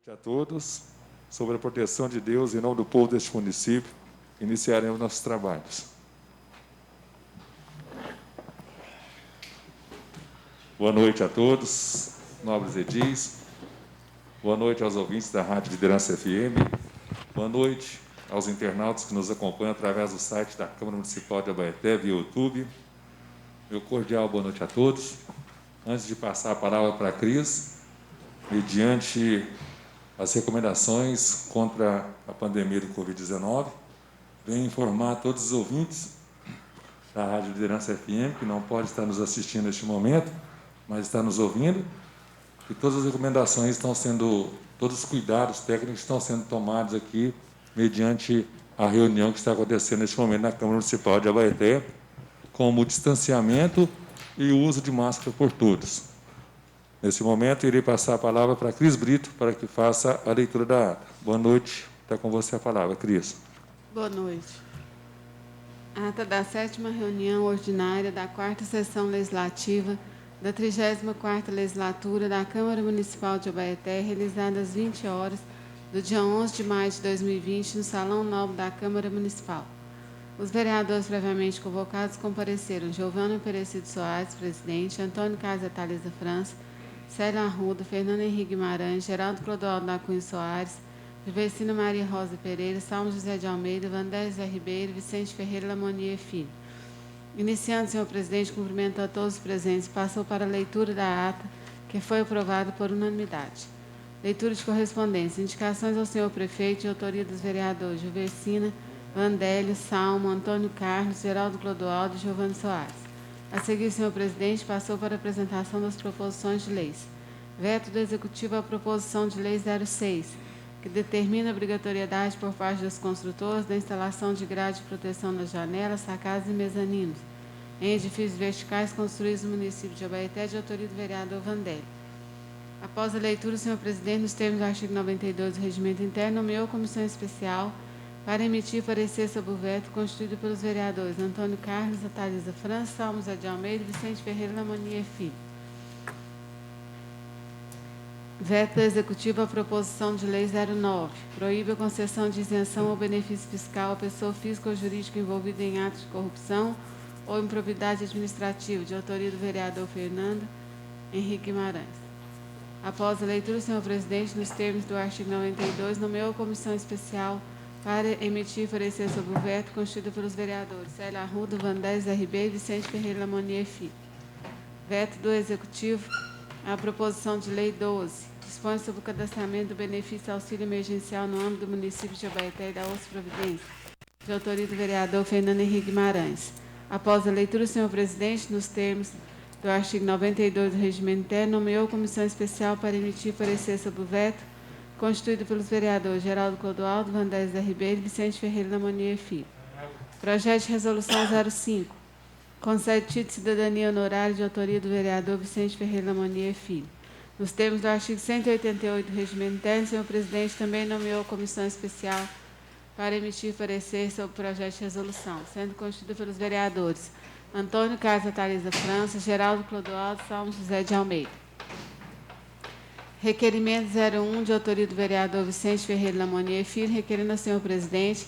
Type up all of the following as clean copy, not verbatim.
noite a todos. Sobre a proteção de Deus, em nome do povo deste município, iniciaremos nossos trabalhos. Boa noite a todos, nobres edis. Boa noite aos ouvintes da Rádio Liderança FM. Boa noite aos internautas que nos acompanham através do site da Câmara Municipal de Abaeté, via YouTube. Meu cordial boa noite a todos. Antes de passar a palavra para a Cris, mediante as recomendações contra a pandemia do Covid-19, venho informar a todos os ouvintes da Rádio Liderança FM, que não pode estar nos assistindo neste momento, mas está nos ouvindo, que todas as recomendações estão sendo, todos os cuidados técnicos estão sendo tomados aqui, mediante a reunião que está acontecendo neste momento na Câmara Municipal de Abaeté, como o distanciamento e o uso de máscara por todos. Nesse momento, irei passar a palavra para a Cris Brito, para que faça a leitura da ata. Boa noite. Está com você a palavra, Cris. Boa noite. Ata da 7ª reunião ordinária da 4ª sessão legislativa da 34ª legislatura da Câmara Municipal de Abaeté, realizada às 20 horas do dia 11 de maio de 2020, no Salão Nobre da Câmara Municipal. Os vereadores previamente convocados compareceram: Giovana Aparecido Soares, presidente; Antônio Casa Thalisa França; Célia Arruda; Fernando Henrique Guimarães; Geraldo Clodoaldo da Cunha Soares; Gilbercina Maria Rosa Pereira; Salmo José de Almeida; Vandé José Ribeiro; Vicente Ferreira Lamonier Filho. Iniciando, senhor presidente, cumprimentou a todos os presentes, passou para a leitura da ata, que foi aprovada por unanimidade. Leitura de correspondência. Indicações ao senhor prefeito de autoria dos vereadores Gilbercina, Vandélio, Salmo, Antônio Carlos, Geraldo Clodoaldo e Giovana Soares. A seguir, senhor presidente, passou para a apresentação das proposições de leis. Veto do Executivo à proposição de lei 06, que determina a obrigatoriedade por parte dos construtores da instalação de grade de proteção nas janelas, sacadas e mezaninos em edifícios verticais construídos no município de Abaeté, de autoria do vereador Vandélio. Após a leitura, o senhor presidente, nos termos do artigo 92 do Regimento Interno, nomeou comissão especial para emitir parecer sobre o veto, constituído pelos vereadores Antônio Carlos, Thalisa França, Salmo José de Almeida e Vicente Ferreira Lamonier Filho. Veto do Executivo à proposição de lei 09. Proíbe a concessão de isenção ou benefício fiscal à pessoa física ou jurídica envolvida em atos de corrupção ou improbidade administrativa, de autoria do vereador Fernando Henrique Guimarães. Após a leitura, o senhor presidente, nos termos do artigo 92, nomeou a comissão especial para emitir parecer sobre o veto, constituída pelos vereadores Célia Arruda, Vandé José Ribeiro e Vicente Ferreira Lamonier Filho. Veto do Executivo à proposição de lei 12. Dispõe sobre o cadastramento do benefício auxílio emergencial no âmbito do município de Abaeté e da outras providências, de autoria do vereador Fernando Henrique Guimarães. Após a leitura, o senhor presidente, nos termos do artigo 92 do Regimento Interno, nomeou comissão especial para emitir parecer sobre o veto, constituído pelos vereadores Geraldo Clodoaldo, Vandé José Ribeiro e Vicente Ferreira Lamonier Filho. Projeto de resolução 05. Concede título de cidadania honorária, de autoria do vereador Vicente Ferreira Lamonier Filho. Nos termos do artigo 188 do Regimento Interno, o senhor presidente também nomeou comissão especial para emitir parecer sobre o projeto de resolução, sendo constituída pelos vereadores Antônio Casa Thalisa França, Geraldo Clodoaldo, Salmo José de Almeida. Requerimento 01, de autoria do vereador Vicente Ferreira Lamonier Filho, requerendo ao senhor presidente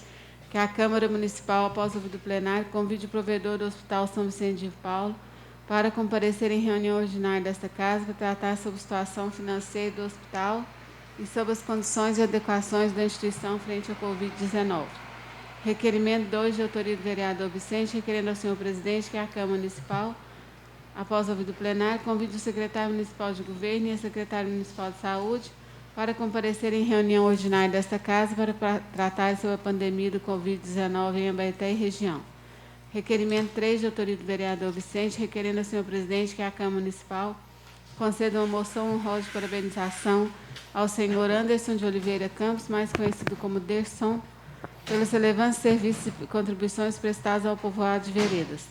que a Câmara Municipal, após o ouvido plenário, convide o provedor do Hospital São Vicente de Paulo para comparecer em reunião ordinária desta casa para tratar sobre a situação financeira do hospital e sobre as condições e adequações da instituição frente ao Covid-19. Requerimento 2, de autoria do vereador Vicente, requerendo ao senhor presidente que a Câmara Municipal, após o ouvido plenário, convide o secretário municipal de governo e a secretária municipal de saúde para comparecer em reunião ordinária desta casa para tratar sobre a pandemia do Covid-19 em Abaeté e região. Requerimento 3, de autoria do vereador Vicente, requerendo ao senhor presidente que a Câmara Municipal conceda uma moção honrosa de parabenização ao senhor Anderson de Oliveira Campos, mais conhecido como Derson, pelos relevantes serviços e contribuições prestadas ao povoado de Veredas.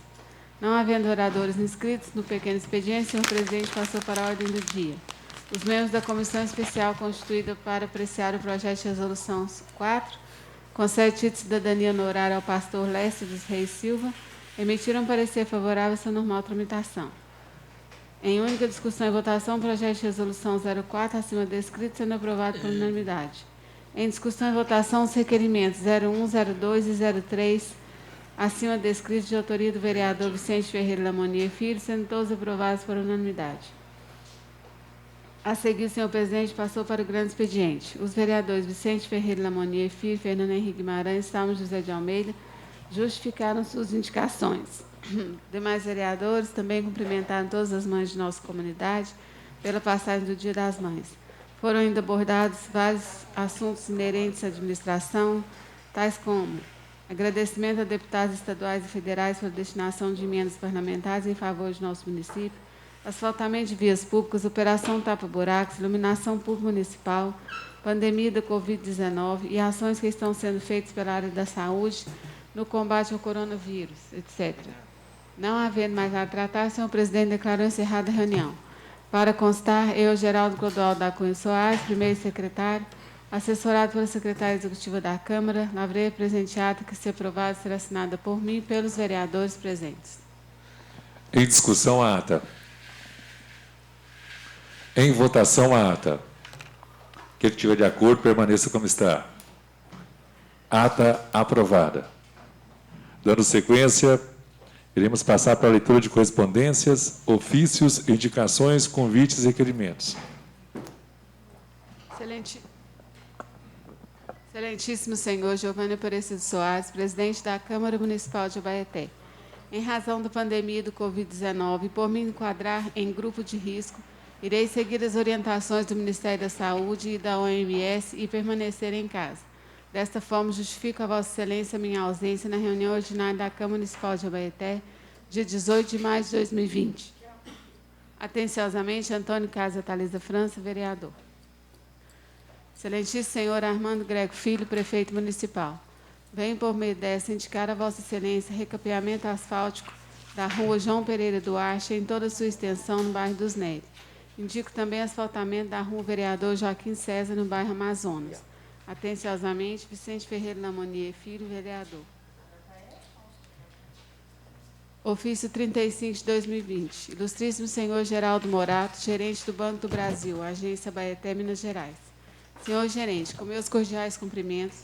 Não havendo oradores inscritos no pequeno expediente, o senhor presidente passou para a ordem do dia. Os membros da comissão especial constituída para apreciar o projeto de resolução 4, concede título de cidadania honorária ao pastor Lécio dos Reis Silva, emitiram parecer favorável à sua normal tramitação. Em única discussão e votação, projeto de resolução 04, acima descrito, sendo aprovado por unanimidade. Em discussão e votação, os requerimentos 01, 02 e 03, acima descritos, de autoria do vereador Vicente Ferreira Lamonier Filho, sendo todos aprovados por unanimidade. A seguir, senhor presidente, passou para o grande expediente. Os vereadores Vicente Ferreira Lamonier Filho, Fernando Henrique Guimarães, Salmo José de Almeida, justificaram suas indicações. Demais vereadores também cumprimentaram todas as mães de nossa comunidade pela passagem do Dia das Mães. Foram ainda abordados vários assuntos inerentes à administração, tais como agradecimento a deputados estaduais e federais pela destinação de emendas parlamentares em favor de nosso município, asfaltamento de vias públicas, operação tapa-buracos, iluminação pública municipal, pandemia da Covid-19 e ações que estão sendo feitas pela área da saúde no combate ao coronavírus, etc. Não havendo mais nada a tratar, o senhor presidente declarou encerrada a reunião. Para constar, eu, Geraldo Clodoaldo da Cunha Soares, primeiro secretário, assessorado pela secretária executiva da Câmara, lavrei a presente ata que, se aprovada, será assinada por mim e pelos vereadores presentes. Em discussão, a ata. Em votação, a ata. Quem estiver de acordo, permaneça como está. Ata aprovada. Dando sequência, iremos passar para a leitura de correspondências, ofícios, indicações, convites e requerimentos. Excelentíssimo senhor Giovanni Aparecido Soares, presidente da Câmara Municipal de Abaeté. Em razão da pandemia do Covid-19 e por me enquadrar em grupo de risco, irei seguir as orientações do Ministério da Saúde e da OMS e permanecer em casa. Desta forma, justifico a Vossa Excelência minha ausência na reunião ordinária da Câmara Municipal de Abaeté, dia 18 de maio de 2020. Atenciosamente, Antônio Casa Thalisa França, vereador. Excelentíssimo senhor Armando Grego Filho, prefeito municipal. Venho, por meio dessa, indicar a Vossa Excelência recapeamento asfáltico da rua João Pereira Duarte em toda a sua extensão no bairro dos Neres. Indico também asfaltamento da rua Vereador Joaquim César no bairro Amazonas. Atenciosamente, Vicente Ferreira Lamonier Filho, vereador. Ofício 35 de 2020. Ilustríssimo senhor Geraldo Morato, gerente do Banco do Brasil, agência Abaeté, Minas Gerais. Senhor gerente, com meus cordiais cumprimentos,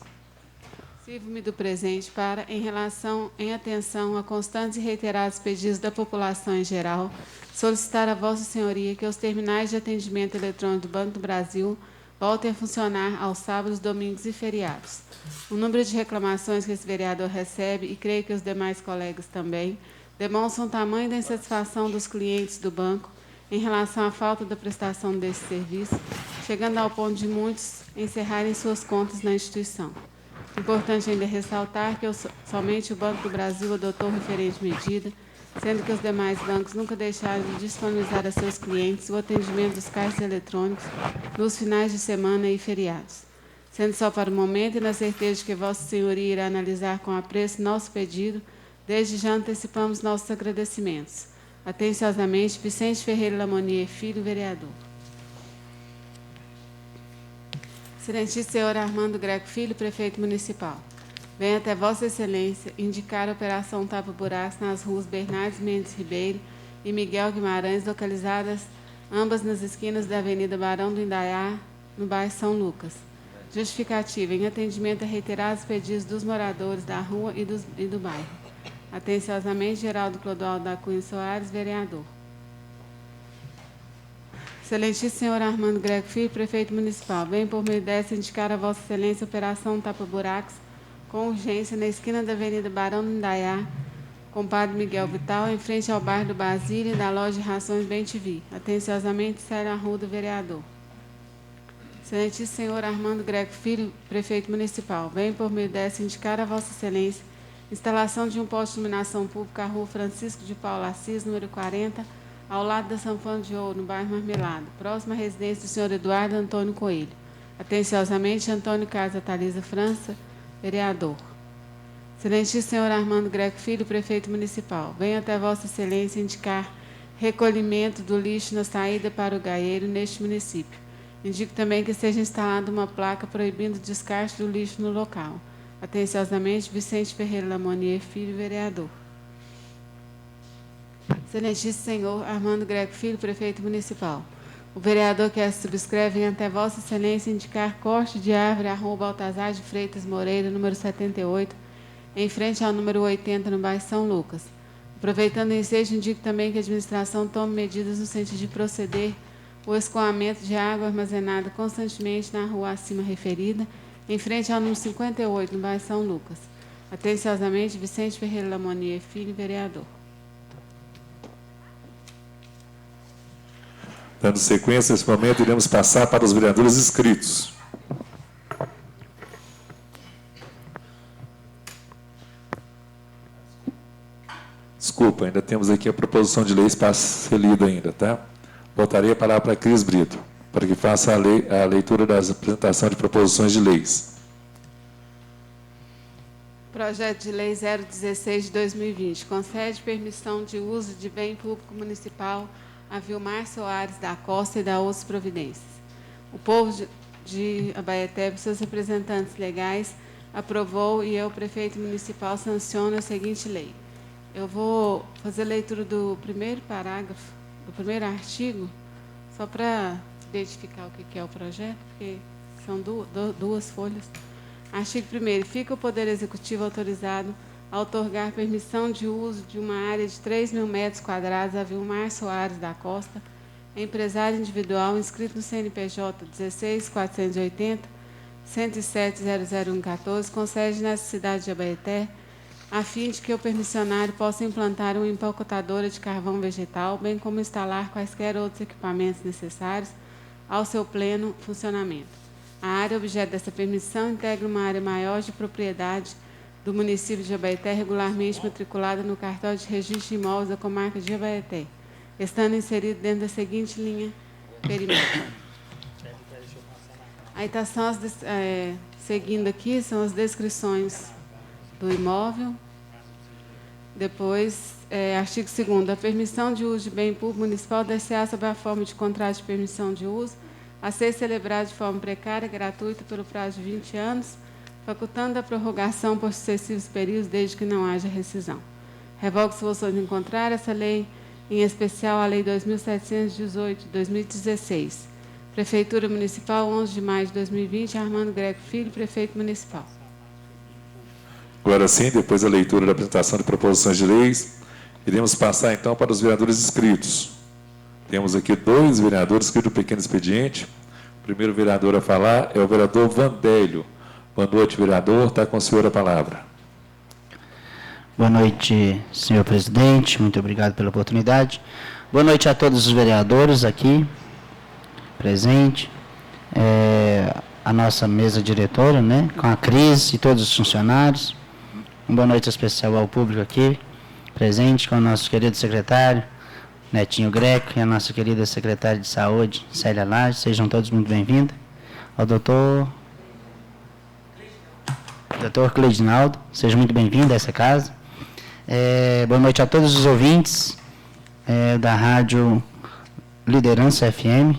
sirvo-me do presente para, em atenção a constantes e reiterados pedidos da população em geral, solicitar a Vossa Senhoria que os terminais de atendimento eletrônico do Banco do Brasil voltem a funcionar aos sábados, domingos e feriados. O número de reclamações que esse vereador recebe, e creio que os demais colegas também, demonstram o tamanho da insatisfação dos clientes do banco em relação à falta da prestação desse serviço, chegando ao ponto de muitos encerrarem suas contas na instituição. Importante ainda ressaltar que somente o Banco do Brasil adotou referente medida, sendo que os demais bancos nunca deixaram de disponibilizar a seus clientes o atendimento dos caixas eletrônicos nos finais de semana e feriados. Sendo só para o momento e na certeza de que Vossa Senhoria irá analisar com apreço nosso pedido, desde já antecipamos nossos agradecimentos. Atenciosamente, Vicente Ferreira Lamonier Filho, vereador. Excelentíssimo senhor Armando Greco Filho, prefeito municipal. Venho até Vossa Excelência indicar a operação tapa-buracos nas ruas Bernardes Mendes Ribeiro e Miguel Guimarães, localizadas ambas nas esquinas da Avenida Barão do Indaiá, no bairro São Lucas. Justificativa, em atendimento a reiterados pedidos dos moradores da rua e do bairro. Atenciosamente, Geraldo Clodoaldo da Cunha Soares, vereador. Excelentíssimo senhor Armando Grego Filho, prefeito municipal. Venho, por meio dessa, indicar a Vossa Excelência a operação tapa-buracos com urgência na esquina da Avenida Barão do Indaiá, com Padre Miguel Vital, em frente ao bairro do Basílio e da loja de rações Bem-TV. Atenciosamente, Célio Arruda, vereador. Excelentíssimo senhor Armando Grego Filho, prefeito municipal. Venho, por meio dessa, indicar a Vossa Excelência instalação de um poste de iluminação pública à rua Francisco de Paula Assis, número 40, ao lado da Sanfona de Ouro, no bairro Marmelado, próxima à residência do senhor Eduardo Antônio Coelho. Atenciosamente, Antônio Casa Thalisa França, vereador. Excelentíssimo senhor Armando Greco Filho, prefeito municipal. Venho até Vossa Excelência indicar recolhimento do lixo na saída para o Gaieiro neste município. Indico também que seja instalada uma placa proibindo o descarte do lixo no local. Atenciosamente, Vicente Ferreira Lamonier Filho, vereador. Excelentíssimo senhor Armando Greco Filho, prefeito municipal. O vereador que subscreve em até Vossa Excelência indicar corte de árvore à rua Baltazar de Freitas Moreira, número 78, em frente ao número 80, no bairro São Lucas. Aproveitando o ensejo, indico também que a administração tome medidas no sentido de proceder o escoamento de água armazenada constantemente na rua acima referida, em frente ao número 58, no bairro São Lucas. Atenciosamente, Vicente Ferreira Lamonier Filho, vereador. Dando sequência, nesse momento, iremos passar para os vereadores inscritos. Desculpa, ainda temos aqui a proposição de lei para ser lida ainda, tá? Voltarei a palavra para Cris Brito, para que faça a leitura da apresentação de proposições de leis. Projeto de Lei 016 de 2020 concede permissão de uso de bem público municipal a Vilmar Soares da Costa e da outras providências. O povo de Abaeté, seus representantes legais, aprovou e eu, prefeito municipal, sanciono a seguinte lei. Eu vou fazer a leitura do primeiro parágrafo, do primeiro artigo, só para identificar o que é o projeto, porque são duas folhas. Artigo 1º. Fica o Poder Executivo autorizado a outorgar permissão de uso de uma área de 3.000 metros quadrados a Vilmar Soares da Costa, empresário individual inscrito no CNPJ 16.480, 107.00114, com sede na cidade de Abaeté, a fim de que o permissionário possa implantar uma empacotadora de carvão vegetal, bem como instalar quaisquer outros equipamentos necessários ao seu pleno funcionamento. A área objeto dessa permissão integra uma área maior de propriedade do município de Abaeté, regularmente matriculada no cartório de registro de imóveis da comarca de Abaeté, estando inserido dentro da seguinte linha perimetral. Aí está seguindo aqui, são as descrições do imóvel. Depois, artigo 2º, a permissão de uso de bem público municipal deve-se-á sob a forma de contrato de permissão de uso, a ser celebrado de forma precária, gratuita, pelo prazo de 20 anos, facultando a prorrogação por sucessivos períodos, desde que não haja rescisão. Revogo-se votações em contrário essa lei, em especial a Lei 2.718, de 2016. Prefeitura Municipal, 11 de maio de 2020, Armando Greco Filho, prefeito municipal. Agora sim, depois da leitura da apresentação de proposições de leis, iremos passar, então, para os vereadores inscritos. Temos aqui 2 vereadores inscritos no pequeno expediente. O primeiro vereador a falar é o vereador Vandélio. Boa noite, vereador. Está com o senhor a palavra. Boa noite, senhor presidente. Muito obrigado pela oportunidade. Boa noite a todos os vereadores aqui presentes. A nossa mesa diretora, né, com a Cris e todos os funcionários. Uma boa noite especial ao público aqui presente, com o nosso querido secretário Netinho Greco e a nossa querida secretária de Saúde, Célia Laje. Sejam todos muito bem-vindos. Ao doutor Cleidinaldo, seja muito bem-vindo a essa casa. Boa noite a todos os ouvintes da Rádio Liderança FM.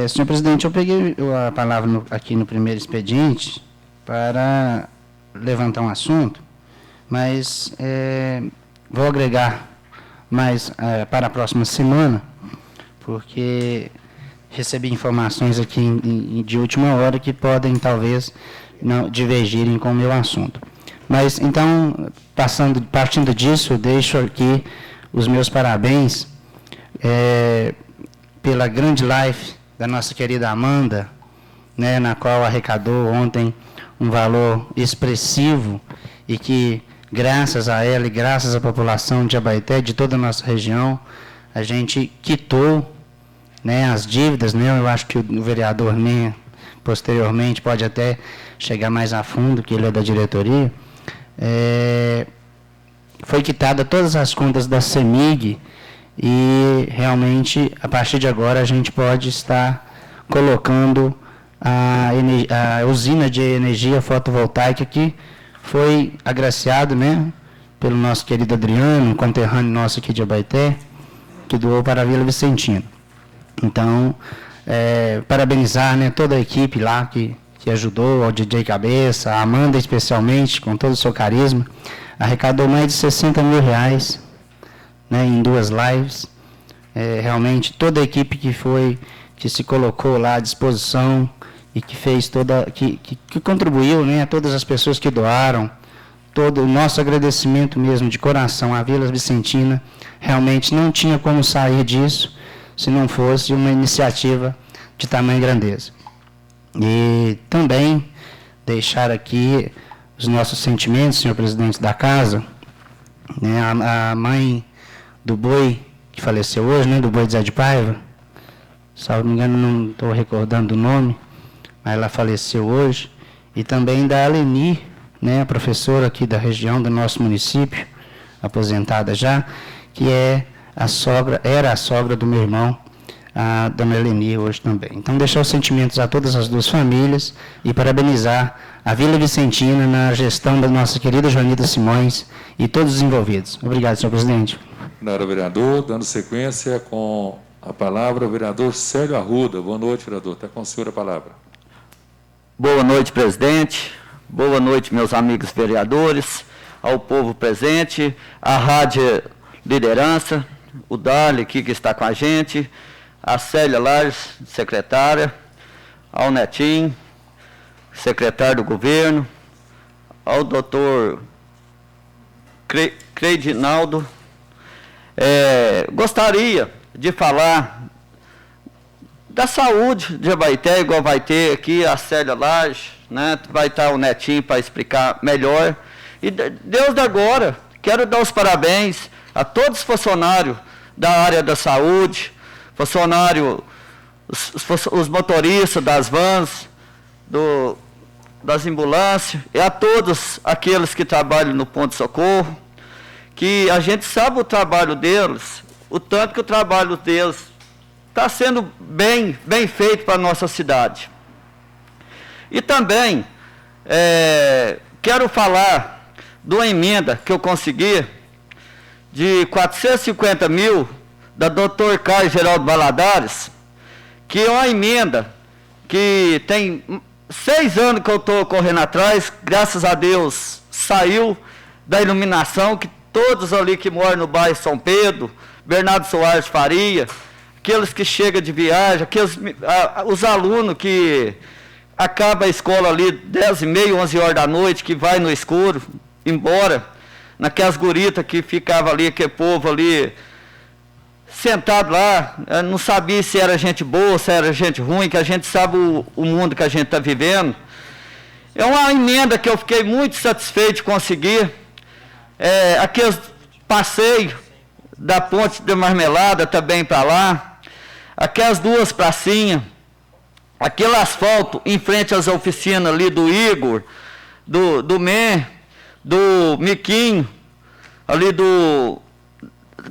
Senhor presidente, eu peguei a palavra aqui no primeiro expediente para levantar um assunto, mas vou agregar mais para a próxima semana, porque recebi informações aqui de última hora que podem, talvez, não divergirem com o meu assunto. Mas, então, partindo disso, eu deixo aqui os meus parabéns pela grande live da nossa querida Amanda, né, na qual arrecadou ontem um valor expressivo e que, graças a ela e graças à população de Abaeté, de toda a nossa região, a gente quitou, né, as dívidas, né. Eu acho que o vereador nem posteriormente pode até chegar mais a fundo, que ele é da diretoria. Foi quitada todas as contas da CEMIG e realmente, a partir de agora, a gente pode estar colocando a usina de energia fotovoltaica que foi agraciado, né, pelo nosso querido Adriano, um conterrâneo nosso aqui de Abaeté, que doou para a Vila Vicentina. Então, parabenizar, né, toda a equipe lá que ajudou, ao DJ Cabeça, a Amanda especialmente, com todo o seu carisma, arrecadou mais de R$60 mil, né, em 2 lives. Realmente toda a equipe que se colocou lá à disposição e que fez que contribuiu, né, a todas as pessoas que doaram, todo o nosso agradecimento mesmo de coração à Vila Vicentina. Realmente não tinha como sair disso se não fosse uma iniciativa de tamanha grandeza. E também deixar aqui os nossos sentimentos, senhor presidente da casa, né, a mãe do Boi, que faleceu hoje, né, do Boi de Zé de Paiva, salvo me engano, não estou recordando o nome, mas ela faleceu hoje, e também da Aleni, né, a professora aqui da região do nosso município, aposentada já, que era a sogra do meu irmão, a dona Eleni, hoje também. Então, deixar os sentimentos a todas as 2 famílias e parabenizar a Vila Vicentina na gestão da nossa querida Joanita Simões e todos os envolvidos. Obrigado, senhor presidente. Obrigado, vereador. Dando sequência com a palavra, o vereador Célio Arruda. Boa noite, vereador. Está com o senhor a palavra. Boa noite, presidente. Boa noite, meus amigos vereadores, ao povo presente, à Rádio Liderança, o Dali aqui que está com a gente, a Célia Lares, secretária, ao Netinho, secretário do governo, ao doutor Creidinaldo. Gostaria de falar da saúde de Abaeté, igual vai ter aqui a Célia Lares, né? Vai estar o Netinho para explicar melhor. E Deus da agora, quero dar os parabéns a todos os funcionários da área da saúde, os motoristas das vans, das ambulâncias, e a todos aqueles que trabalham no ponto de socorro, que a gente sabe o trabalho deles, o tanto que o trabalho deles está sendo bem feito para a nossa cidade. E também quero falar de uma emenda que eu consegui de 450 mil da Dr. Caio Geraldo Valadares, que é uma emenda que tem 6 anos que eu estou correndo atrás, graças a Deus saiu da iluminação, que todos ali que moram no bairro São Pedro, Bernardo Soares Faria, aqueles que chegam de viagem, os alunos que acabam a escola ali 10h30, 11 horas da noite, que vai no escuro, embora, naquelas guritas que ficava ali, aquele povo ali, sentado lá, não sabia se era gente boa, se era gente ruim, que a gente sabe o mundo que a gente está vivendo. É uma emenda que eu fiquei muito satisfeito de conseguir. Aqueles passeios da Ponte de Marmelada também para lá, aquelas 2 pracinhas, aquele asfalto em frente às oficinas ali do Igor, do Men, do Miquinho, ali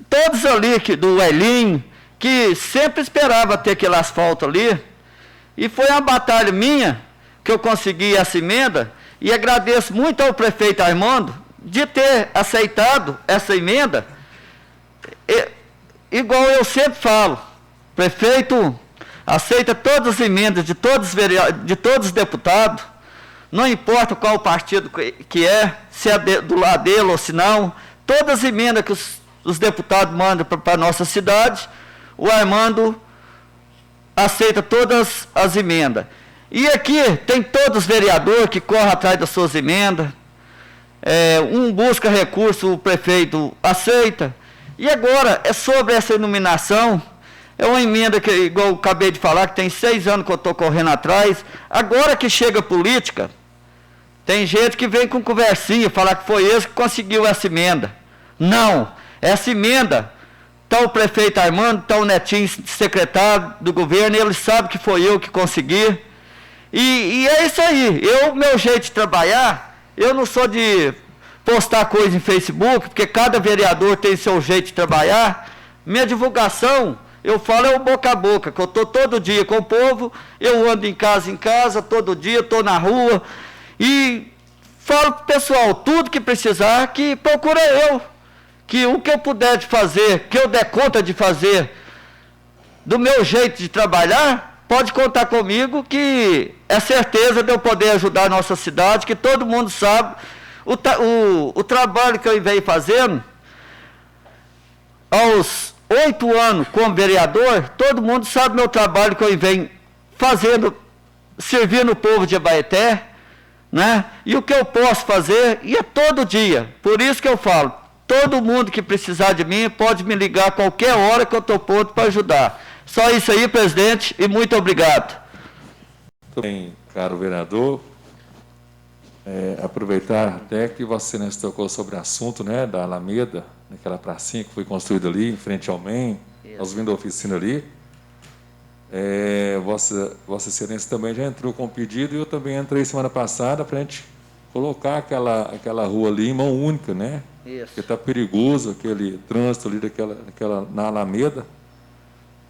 todos ali, do Elinho, que sempre esperava ter aquele asfalto ali, e foi uma batalha minha que eu consegui essa emenda, e agradeço muito ao prefeito Armando de ter aceitado essa emenda. Igual eu sempre falo, prefeito aceita todas as emendas de todos os deputados, não importa qual partido que se é do lado dele ou se não, todas as emendas que os deputados mandam para a nossa cidade, o Armando aceita todas as emendas. E aqui tem todos os vereadores que correm atrás das suas emendas, um busca recurso, o prefeito aceita. E agora, sobre essa iluminação, é uma emenda que, igual eu acabei de falar, que tem 6 anos que eu estou correndo atrás. Agora que chega a política, tem gente que vem com conversinha, falar que foi esse que conseguiu essa emenda. Não, essa emenda, está o prefeito Armando, está o Netinho, secretário do governo, ele sabe que foi eu que consegui. E é isso aí, meu jeito de trabalhar, eu não sou de postar coisa em Facebook, porque cada vereador tem seu jeito de trabalhar. Minha divulgação, eu falo, é o boca a boca, que eu estou todo dia com o povo, eu ando em casa, todo dia, estou na rua, e falo para o pessoal, tudo que precisar, que procura eu, que o que eu puder de fazer, que eu der conta de fazer, do meu jeito de trabalhar, pode contar comigo, que é certeza de eu poder ajudar a nossa cidade, que todo mundo sabe o trabalho que eu venho fazendo. aos 8 anos como vereador, todo mundo sabe meu trabalho que eu venho fazendo, servindo o povo de Abaeté, né? E o que eu posso fazer, e é todo dia. Por isso que eu falo, todo mundo que precisar de mim pode me ligar a qualquer hora que eu estou pronto para ajudar. Só isso aí, presidente, e muito obrigado. Muito bem, caro vereador. Aproveitar até que você nos tocou sobre o assunto, né, da Alameda, naquela pracinha que foi construída ali, em frente ao MEN, nós vindo da oficina ali. Vossa Excelência também já entrou com o pedido, e eu também entrei semana passada para a gente colocar aquela rua ali em mão única, né? Isso. Porque está perigoso aquele trânsito ali na Alameda.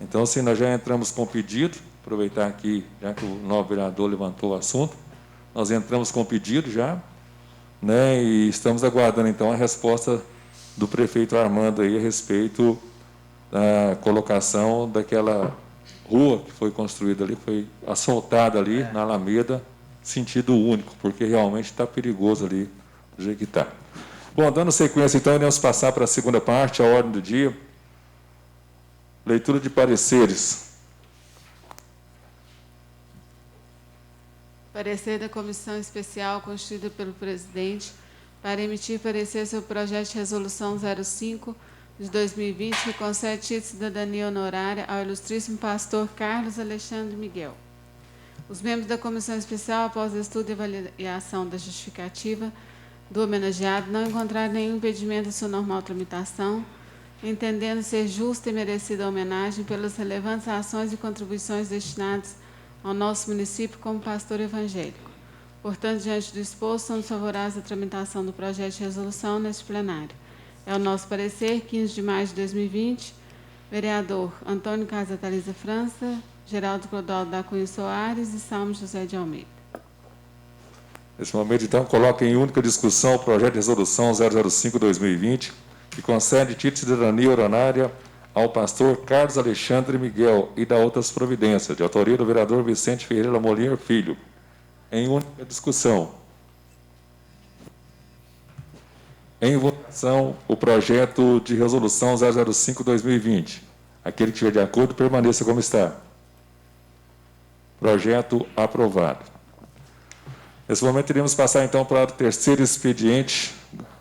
Então, assim, nós já entramos com o pedido, aproveitar aqui, já que o novo vereador levantou o assunto, nós entramos com o pedido já, né? E estamos aguardando, então, a resposta do prefeito Armando aí a respeito da colocação daquela rua que foi construída ali, foi asfaltada ali na Alameda, sentido único, porque realmente está perigoso ali do jeito que está. Bom, dando sequência, então, iremos passar para a segunda parte, a ordem do dia. Leitura de pareceres. Parecer da Comissão Especial constituída pelo presidente para emitir parecer sobre o projeto de resolução 05 de 2020, que concede título de cidadania honorária ao ilustríssimo pastor Carlos Alexandre Miguel. Os membros da Comissão Especial, após estudo e avaliação da justificativa do homenageado, não encontraram nenhum impedimento à sua normal tramitação, entendendo ser justa e merecida a homenagem pelas relevantes ações e contribuições destinadas ao nosso município como pastor evangélico. Portanto, diante do exposto, somos favoráveis à tramitação do projeto de resolução neste plenário. É o nosso parecer, 15 de maio de 2020, vereador Antônio Casa Thalisa França, Geraldo Clodoaldo da Cunha Soares e Salmo José de Almeida. Nesse momento, então, coloca em única discussão o projeto de resolução 005-2020, que concede título de cidadania honorária ao pastor Carlos Alexandre Miguel e da outras providências, de autoria do vereador Vicente Ferreira Moliner Filho. Em única discussão. Em votação, o projeto de resolução 005-2020. Aquele que estiver de acordo, permaneça como está. Projeto aprovado. Nesse momento, iremos passar, então, para o terceiro expediente,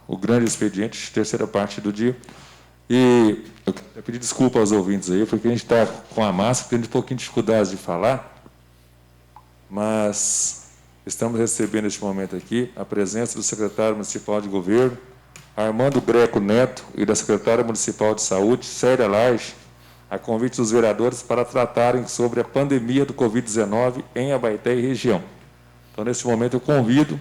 o grande expediente, terceira parte do dia. E eu quero pedir desculpa aos ouvintes aí, porque a gente está com a máscara, tendo um pouquinho de dificuldade de falar, mas estamos recebendo neste momento aqui a presença do secretário municipal de governo, Armando Greco Neto, e da secretária municipal de saúde, Célia Large, a convite dos vereadores para tratarem sobre a pandemia do Covid-19 em Abaeté e região. Então, neste momento, eu convido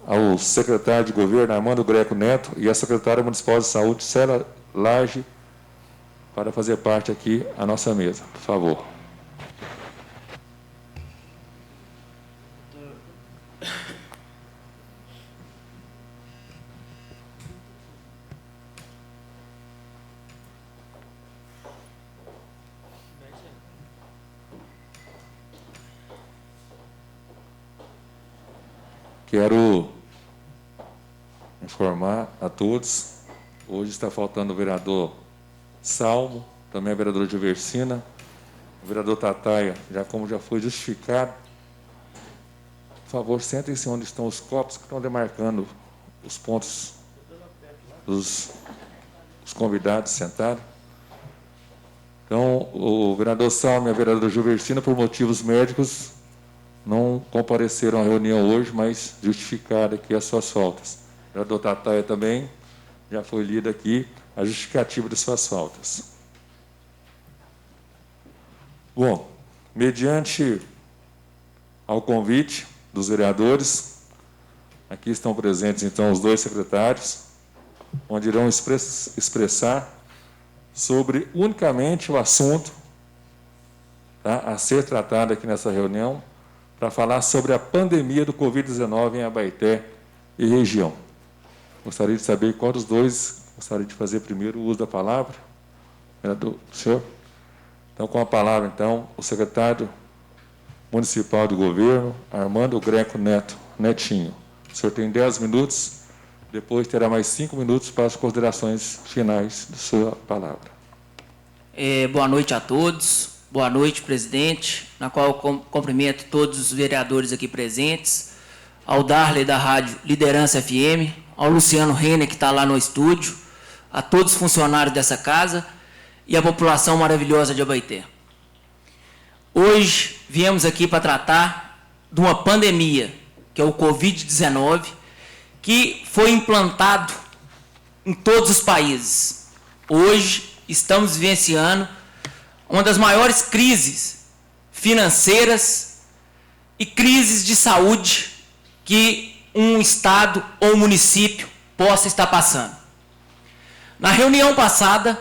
ao secretário de governo, Armando Greco Neto, e a secretária municipal de saúde, Célia Large, para fazer parte aqui à nossa mesa. Por favor. Quero informar a todos, hoje está faltando o vereador Salmo, também a vereadora Diversina, o vereador Tataia, como já foi justificado. Por favor, sentem-se onde estão os copos que estão demarcando os pontos dos convidados sentados. Então, o vereador Salmo e a vereadora Diversina, por motivos médicos, não compareceram à reunião hoje, mas justificaram aqui as suas faltas. O vereador Tataia também já foi lida aqui a justificativa de suas faltas. Bom, mediante ao convite dos vereadores, aqui estão presentes, então, os dois secretários, onde irão expressar sobre unicamente o assunto, tá, a ser tratado aqui nessa reunião, para falar sobre a pandemia do Covid-19 em Abaeté e região. Gostaria de saber qual dos dois gostaria de fazer primeiro o uso da palavra. Vereador, senhor? Então, com a palavra, então, o secretário municipal do governo, Armando Greco Neto, Netinho. O senhor tem 10 minutos Depois terá mais 5 minutos para as considerações finais de sua palavra. Boa noite a todos. Boa noite, presidente, na qual eu cumprimento todos os vereadores aqui presentes, ao Darley da Rádio Liderança FM, ao Luciano Renner, que está lá no estúdio, a todos os funcionários dessa casa e a população maravilhosa de Abaeté. Hoje viemos aqui para tratar de uma pandemia, que é o Covid-19, que foi implantado em todos os países. Hoje estamos vivenciando uma das maiores crises financeiras e crises de saúde que um estado ou um município possa estar passando. Na reunião passada,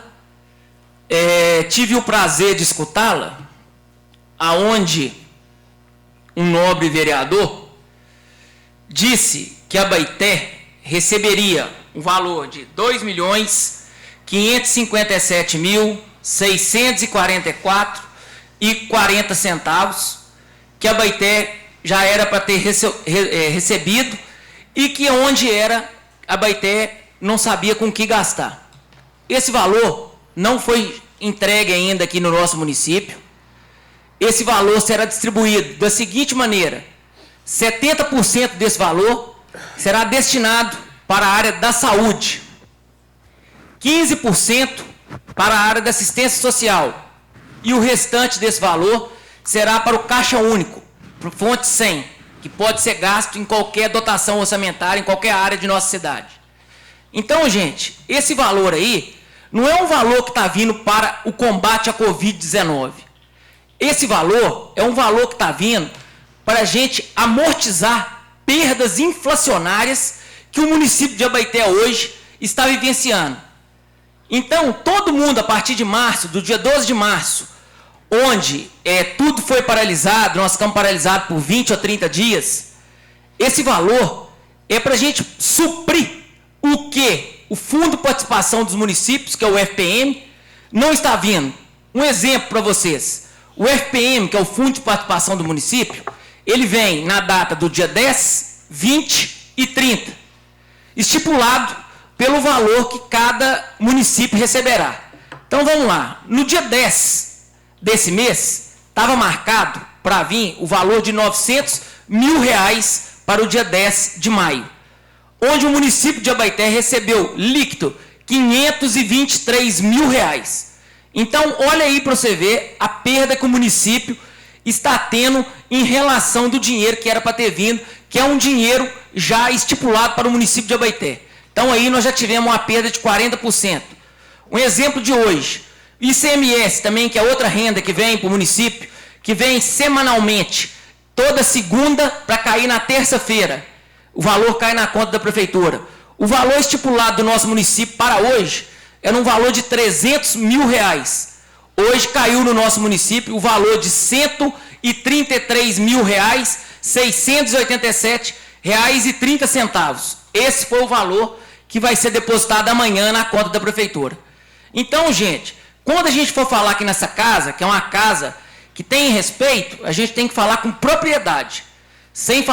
tive o prazer de escutá-la, aonde um nobre vereador disse que Abaeté receberia um valor de R$ 2.557.644,40, que Abaeté já era para ter recebido e que onde era, Abaeté não sabia com que gastar. Esse valor não foi entregue ainda aqui no nosso município. Esse valor será distribuído da seguinte maneira: 70% desse valor será destinado para a área da saúde, 15% para a área da assistência social e o restante desse valor será para o Caixa Único, para o Fonte 100, que pode ser gasto em qualquer dotação orçamentária, em qualquer área de nossa cidade. Então, gente, esse valor aí não é um valor que está vindo para o combate à Covid-19. Esse valor é um valor que está vindo para a gente amortizar perdas inflacionárias que o município de Abaeté hoje está vivenciando. Então, todo mundo, a partir de março, do dia 12 de março, onde tudo foi paralisado, nós ficamos paralisados por 20 ou 30 dias, esse valor é para a gente suprir o que o Fundo de Participação dos Municípios, que é o FPM, não está vindo. Um exemplo para vocês: o FPM, que é o Fundo de Participação do Município, ele vem na data do dia 10, 20 e 30, estipulado pelo valor que cada município receberá. Então vamos lá, no dia 10 desse mês, estava marcado para vir o valor de R$900 mil para o dia 10 de maio, onde o município de Abaeté recebeu líquido R$523 mil. Então, olha aí para você ver a perda que o município está tendo em relação do dinheiro que era para ter vindo, que é um dinheiro já estipulado para o município de Abaeté. Então, aí nós já tivemos uma perda de 40%. Um exemplo de hoje, ICMS também, que é outra renda que vem para o município, que vem semanalmente, toda segunda para cair na terça-feira. O valor cai na conta da prefeitura. O valor estipulado do nosso município para hoje era um valor de R$300 mil. Hoje caiu no nosso município o valor de R$133 mil, R$687,30. Esse foi o valor que vai ser depositado amanhã na conta da prefeitura. Então, gente, quando a gente for falar aqui nessa casa, que é uma casa que tem respeito, a gente tem que falar com propriedade, sem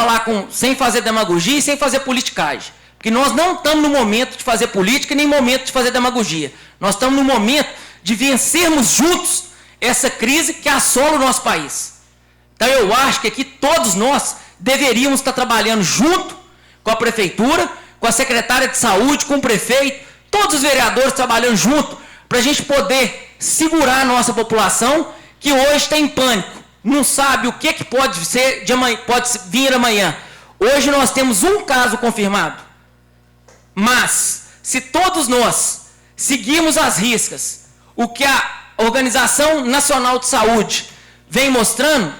fazer demagogia e sem fazer politicagem. Porque nós não estamos no momento de fazer política, nem no momento de fazer demagogia. Nós estamos no momento de vencermos juntos essa crise que assola o nosso país. Então eu acho que aqui todos nós deveríamos estar trabalhando junto com a prefeitura, com a secretária de saúde, com o prefeito, todos os vereadores trabalhando junto, para a gente poder segurar a nossa população, que hoje está em pânico, não sabe o que pode ser de amanhã, pode vir amanhã. Hoje nós temos um caso confirmado, mas se todos nós seguirmos as riscas, o que a Organização Nacional de Saúde vem mostrando,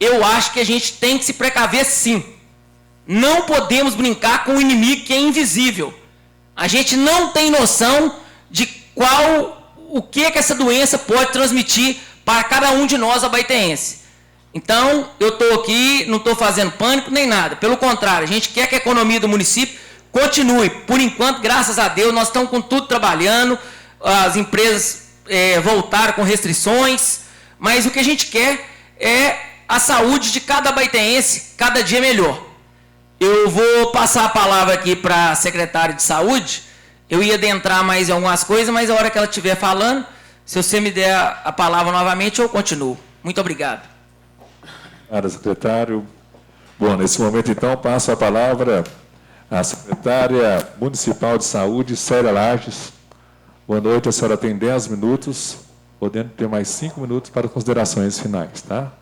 eu acho que a gente tem que se precaver sim. Não podemos brincar com o inimigo que é invisível. A gente não tem noção de o que essa doença pode transmitir para cada um de nós abaetéenses. Então, eu estou aqui, não estou fazendo pânico nem nada. Pelo contrário, a gente quer que a economia do município continue. Por enquanto, graças a Deus, nós estamos com tudo trabalhando, as empresas voltaram com restrições, mas o que a gente quer é a saúde de cada abaetéense cada dia melhor. Eu vou passar a palavra aqui para a secretária de Saúde. Eu ia adentrar mais em algumas coisas, mas a hora que ela estiver falando, se você me der a palavra novamente, eu continuo. Muito obrigado. Obrigado, secretário. Bom, nesse momento, então, passo a palavra à secretária municipal de saúde, Célia Lages. Boa noite, a senhora tem 10 minutos, podendo ter mais 5 minutos para considerações finais, tá?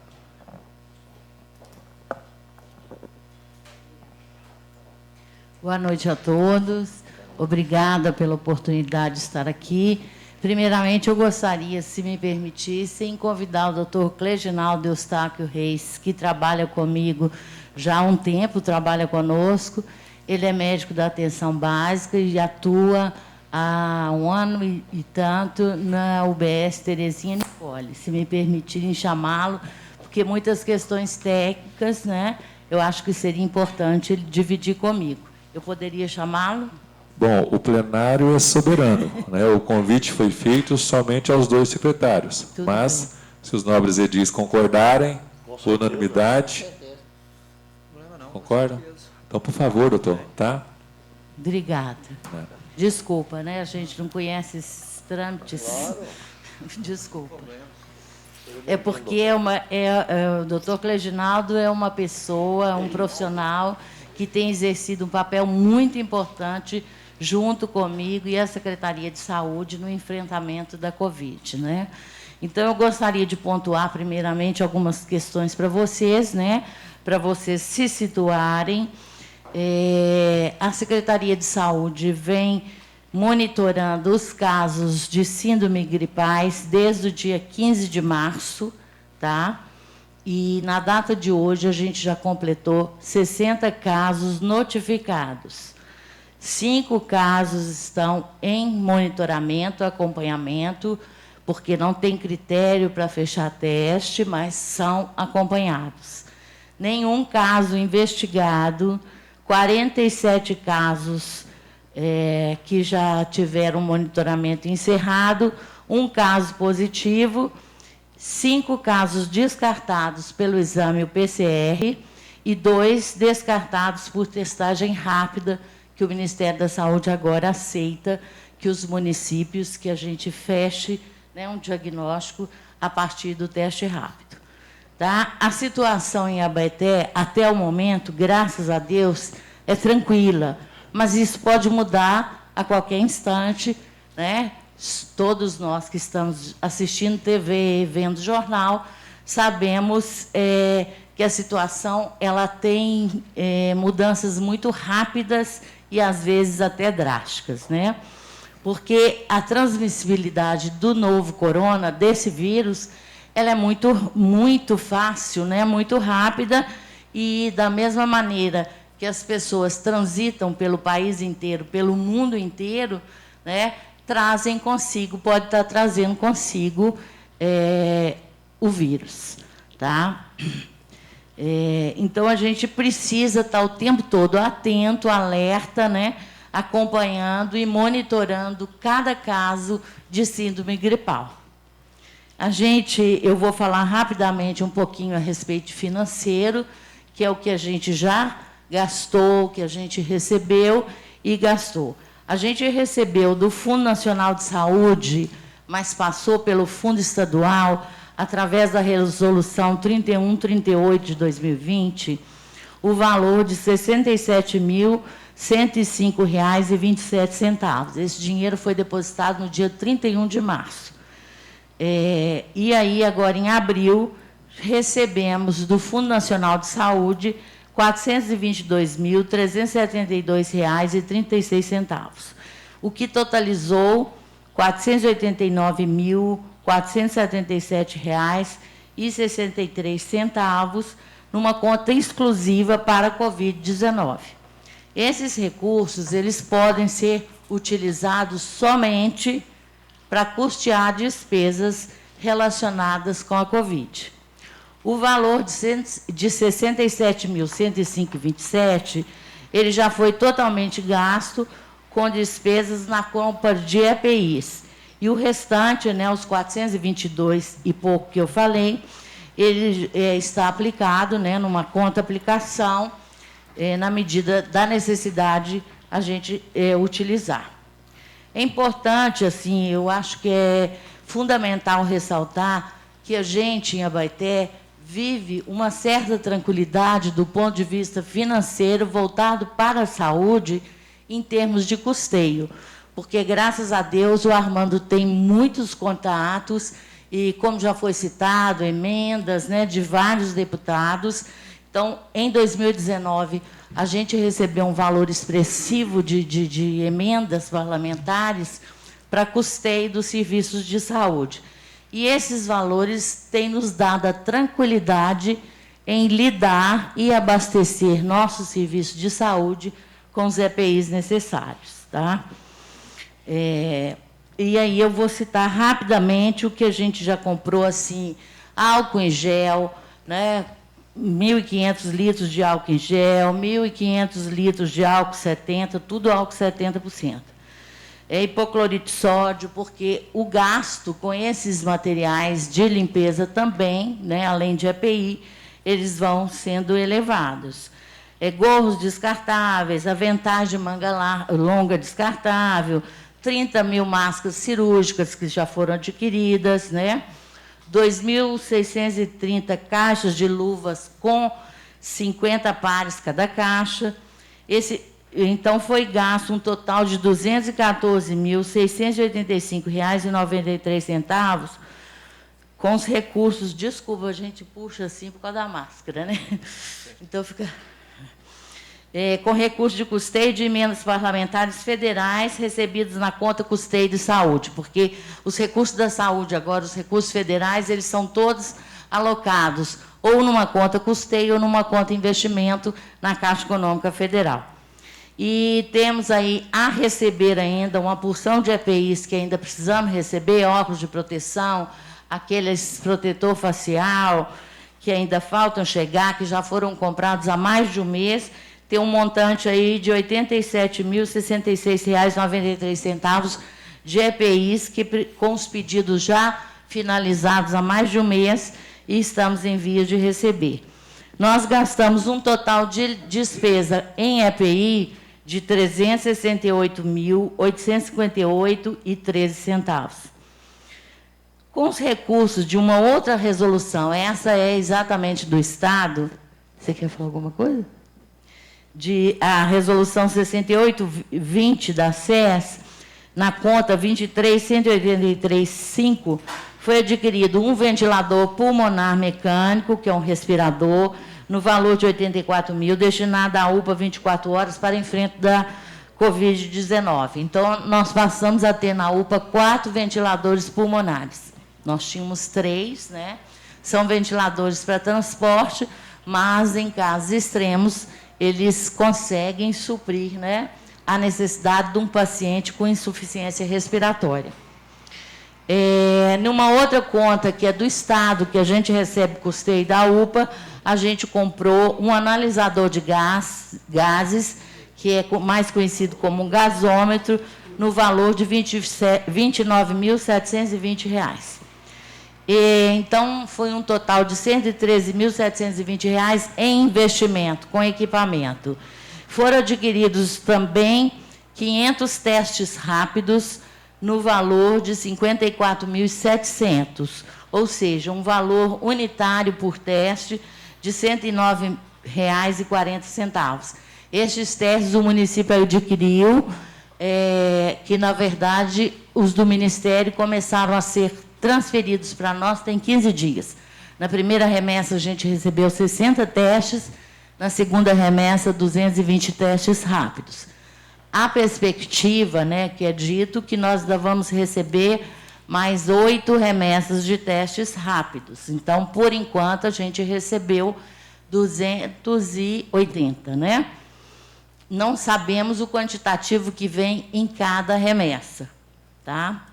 Boa noite a todos. Obrigada pela oportunidade de estar aqui. Primeiramente, eu gostaria, se me permitissem, convidar o doutor Cleginaldo Eustáquio Reis, que trabalha comigo já há um tempo, trabalha conosco. Ele é médico da atenção básica e atua há 1 ano e tanto na UBS Terezinha Nicole. Se me permitirem chamá-lo, porque muitas questões técnicas, né, eu acho que seria importante ele dividir comigo. Eu poderia chamá-lo? Bom, o plenário é soberano, né? O convite foi feito somente aos 2 secretários. Tudo mas, bem. se os nobres edis concordarem, por unanimidade... Concordam? Então, por favor, doutor, tá? Obrigada. Desculpa, né? A gente não conhece esses trâmites. Claro. Desculpa. É porque o doutor Cleginaldo é uma pessoa, um profissional que tem exercido um papel muito importante junto comigo e a Secretaria de Saúde no enfrentamento da Covid, né? Então, eu gostaria de pontuar, primeiramente, algumas questões para vocês, né? Para vocês se situarem. A Secretaria de Saúde vem monitorando os casos de síndrome gripais desde o dia 15 de março, tá? E, na data de hoje, a gente já completou 60 casos notificados. 5 casos estão em monitoramento, acompanhamento, porque não tem critério para fechar teste, mas são acompanhados. Nenhum caso investigado, 47 casos que já tiveram monitoramento encerrado, 1 caso positivo, 5 casos descartados pelo exame o PCR e 2 descartados por testagem rápida, que o Ministério da Saúde agora aceita que os municípios, que a gente feche, né, um diagnóstico a partir do teste rápido. Tá? A situação em Abaeté, até o momento, graças a Deus, é tranquila, mas isso pode mudar a qualquer instante, né? Todos nós que estamos assistindo TV, vendo jornal, sabemos que a situação ela tem mudanças muito rápidas e, às vezes, até drásticas, né? Porque a transmissibilidade do novo corona, desse vírus, ela é muito fácil, né? Muito rápida, e, da mesma maneira que as pessoas transitam pelo país inteiro, pelo mundo inteiro, né? Trazem consigo, pode estar trazendo consigo o vírus, tá? Então, a gente precisa estar o tempo todo atento, alerta, né? Acompanhando e monitorando cada caso de síndrome gripal. Eu vou falar rapidamente um pouquinho a respeito financeiro, que é o que a gente já gastou, que a gente recebeu e gastou. A gente recebeu do Fundo Nacional de Saúde, mas passou pelo Fundo Estadual, através da Resolução 3138 de 2020, o valor de R$ 67.105,27. Esse dinheiro foi depositado no dia 31 de março. E aí, agora, em abril, recebemos do Fundo Nacional de Saúde R$ 422.372,36, o que totalizou R$ 489.477,63, numa conta exclusiva para a Covid-19. Esses recursos eles podem ser utilizados somente para custear despesas relacionadas com a Covid. O valor de R$ 67.105,27, ele já foi totalmente gasto com despesas na compra de EPIs. E o restante, né, os 422 e pouco que eu falei, ele está aplicado, né, numa conta aplicação na medida da necessidade, a gente utilizar. É importante, assim, eu acho que é fundamental ressaltar que a gente, em Abaeté, vive uma certa tranquilidade do ponto de vista financeiro voltado para a saúde em termos de custeio, porque, graças a Deus, o Armando tem muitos contatos e, como já foi citado, emendas, né, de vários deputados. Então, em 2019, a gente recebeu um valor expressivo de emendas parlamentares para custeio dos serviços de saúde. E esses valores têm nos dado a tranquilidade em lidar e abastecer nossos serviços de saúde com os EPIs necessários. Tá? E aí eu vou citar rapidamente o que a gente já comprou, assim, álcool em gel, né? 1.500 litros de álcool em gel, 1.500 litros de álcool 70%, tudo álcool 70%. Hipoclorito de sódio, porque o gasto com esses materiais de limpeza também, né, além de EPI, eles vão sendo elevados. Gorros descartáveis, aventais de manga longa descartável, 30 mil máscaras cirúrgicas que já foram adquiridas, né? 2.630 caixas de luvas com 50 pares cada caixa. Então, foi gasto um total de R$ 214.685,93 com os recursos... Desculpa, a gente puxa assim por causa da máscara, né? Então, fica... com recursos de custeio de emendas parlamentares federais recebidos na conta custeio de saúde, porque os recursos da saúde, agora, os recursos federais, eles são todos alocados ou numa conta custeio ou numa conta investimento na Caixa Econômica Federal. E temos aí a receber ainda uma porção de EPIs que ainda precisamos receber, óculos de proteção, aqueles protetor facial, que ainda faltam chegar, que já foram comprados há mais de um mês. Tem um montante aí de R$ 87.066,93 de EPIs, com os pedidos já finalizados há mais de um mês e estamos em vias de receber. Nós gastamos um total de despesa em EPI de R$ 368.858,13. Com os recursos de uma outra resolução, essa é exatamente do Estado. Você quer falar alguma coisa? A resolução 6820 da SES, na conta 23.183.5, foi adquirido um ventilador pulmonar mecânico, que é um respirador, no valor de R$ 84.000, destinado à UPA 24 horas para enfrentamento da Covid-19. Então, nós passamos a ter na UPA 4 ventiladores pulmonares. Nós tínhamos 3, né? São ventiladores para transporte, mas, em casos extremos, eles conseguem suprir, né, a necessidade de um paciente com insuficiência respiratória. Numa outra conta, que é do Estado, que a gente recebe custeio da UPA, a gente comprou um analisador de gases, que é mais conhecido como um gasômetro, no valor de R$ 29.720. Então, foi um total de R$ 113.720 em investimento, com equipamento. Foram adquiridos também 500 testes rápidos, no valor de R$ 54.700, ou seja, um valor unitário por teste de R$ 109,40. Estes testes o município adquiriu, que, na verdade, os do Ministério começaram a ser transferidos para nós tem 15 dias. Na primeira remessa, a gente recebeu 60 testes, na segunda remessa, 220 testes rápidos. A perspectiva, né, que é dito que nós ainda vamos receber mais 8 remessas de testes rápidos. Então, por enquanto, a gente recebeu 280, né? Não sabemos o quantitativo que vem em cada remessa, tá?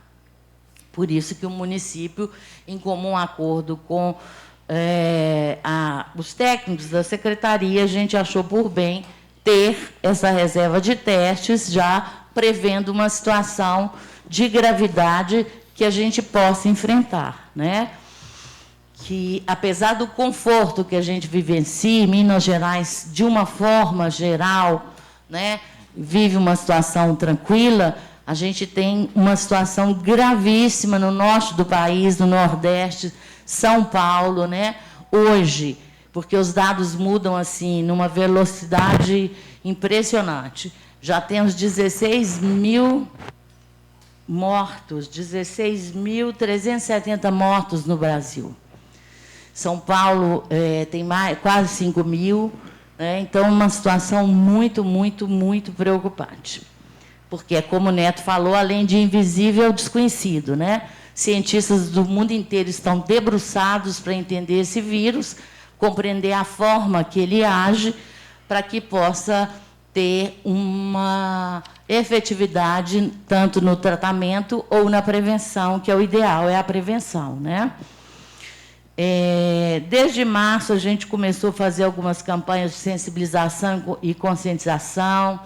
Por isso que o município, em comum acordo com os técnicos da secretaria, a gente achou por bem ter essa reserva de testes, já prevendo uma situação de gravidade que a gente possa enfrentar, né? que, apesar do conforto que a gente vivencia em Minas Gerais, de uma forma geral, né, vive uma situação tranquila, a gente tem uma situação gravíssima no norte do país, no Nordeste, São Paulo, né, hoje, porque os dados mudam assim, numa velocidade impressionante. Já temos 16 mil mortos, 16.370 mortos no Brasil. São Paulo tem quase 5 mil, né? Então, uma situação muito, muito, muito preocupante. Porque, como o Neto falou, além de invisível, é o desconhecido, né? Cientistas do mundo inteiro estão debruçados para entender esse vírus, compreender a forma que ele age, para que possa ter uma efetividade tanto no tratamento ou na prevenção, que é o ideal, é a prevenção, né? Desde março, a gente começou a fazer algumas campanhas de sensibilização e conscientização,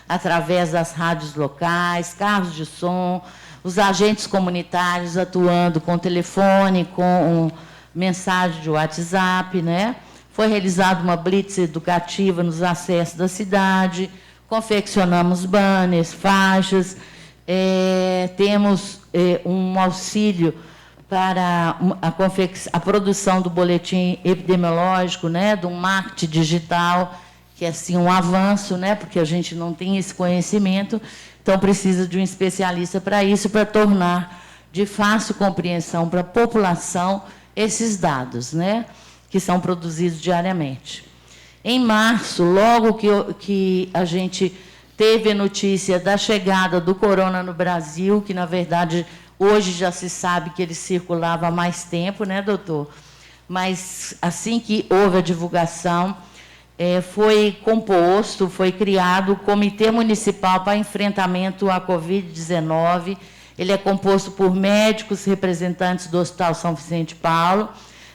através das rádios locais, carros de som, os agentes comunitários atuando com telefone, com mensagem de WhatsApp, né? Foi realizada uma blitz educativa nos acessos da cidade, confeccionamos banners, faixas, temos um auxílio para a produção do boletim epidemiológico, né, do marketing digital, que é assim, um avanço, né, porque a gente não tem esse conhecimento, então precisa de um especialista para isso, para tornar de fácil compreensão para a população esses dados, né, que são produzidos diariamente. Em março, logo que a gente teve a notícia da chegada do corona no Brasil, que, na verdade, hoje já se sabe que ele circulava há mais tempo, né, doutor? Mas, assim que houve a divulgação, foi criado o Comitê Municipal para Enfrentamento à Covid-19. Ele é composto por médicos, representantes do Hospital São Vicente de Paulo,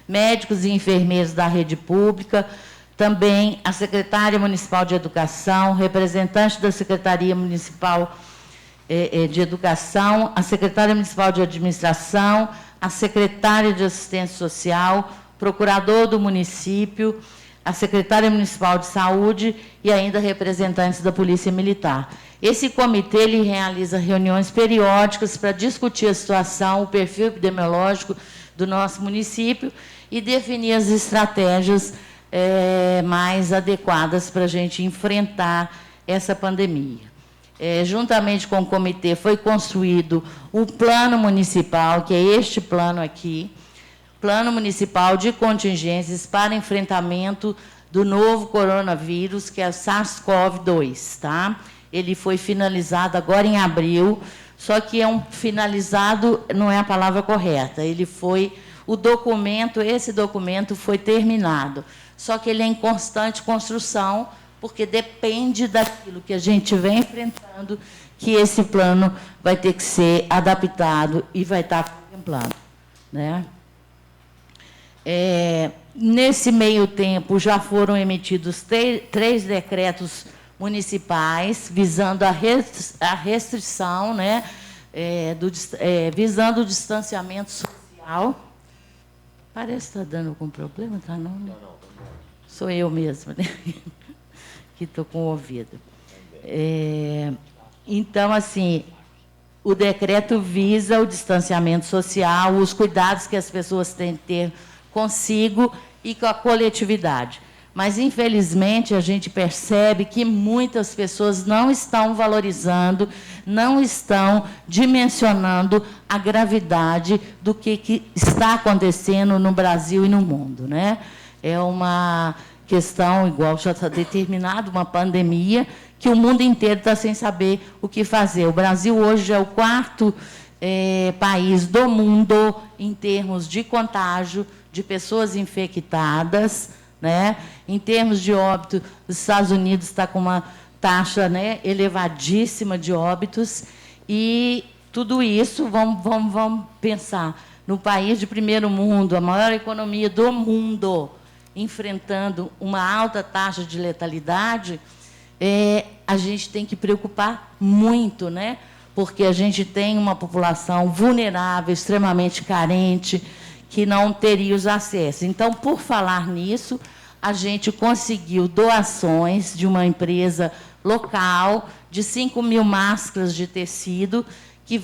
médicos e enfermeiros da rede pública, também a secretária municipal de Educação, representante da Secretaria Municipal de Educação, a secretária municipal de Administração, a secretária de Assistência Social, procurador do município, a secretária municipal de Saúde e ainda representantes da Polícia Militar. Esse comitê ele realiza reuniões periódicas para discutir a situação, o perfil epidemiológico do nosso município e definir as estratégias mais adequadas para a gente enfrentar essa pandemia. Juntamente com o comitê, foi construído o plano municipal, que é este plano aqui, Plano Municipal de Contingências para Enfrentamento do Novo Coronavírus, que é o SARS-CoV-2, tá? Ele foi finalizado agora em abril, só que finalizado não é a palavra correta, esse documento foi terminado, só que ele é em constante construção, porque depende daquilo que a gente vem enfrentando, que esse plano vai ter que ser adaptado e vai estar contemplado, né? Nesse meio tempo, já foram emitidos 3 decretos municipais, visando a restrição, né, visando o distanciamento social. Parece que está dando algum problema, tá? Não. Sou eu mesma, né? Que estou com o ouvido. Então, assim, o decreto visa o distanciamento social, os cuidados que as pessoas têm que ter consigo e com a coletividade. Mas, infelizmente, a gente percebe que muitas pessoas não estão valorizando, não estão dimensionando a gravidade do que está acontecendo no Brasil e no mundo, né? É uma questão, igual já está determinado, uma pandemia, que o mundo inteiro está sem saber o que fazer. O Brasil hoje é o 4º país do mundo em termos de contágio de pessoas infectadas, né? Em termos de óbito, os Estados Unidos está com uma taxa, né, elevadíssima de óbitos, e tudo isso, vamos pensar, no país de primeiro mundo, a maior economia do mundo, enfrentando uma alta taxa de letalidade, a gente tem que preocupar muito, né? Porque a gente tem uma população vulnerável, extremamente carente, que não teria os acessos. Então, por falar nisso, a gente conseguiu doações de uma empresa local de 5.000 máscaras de tecido que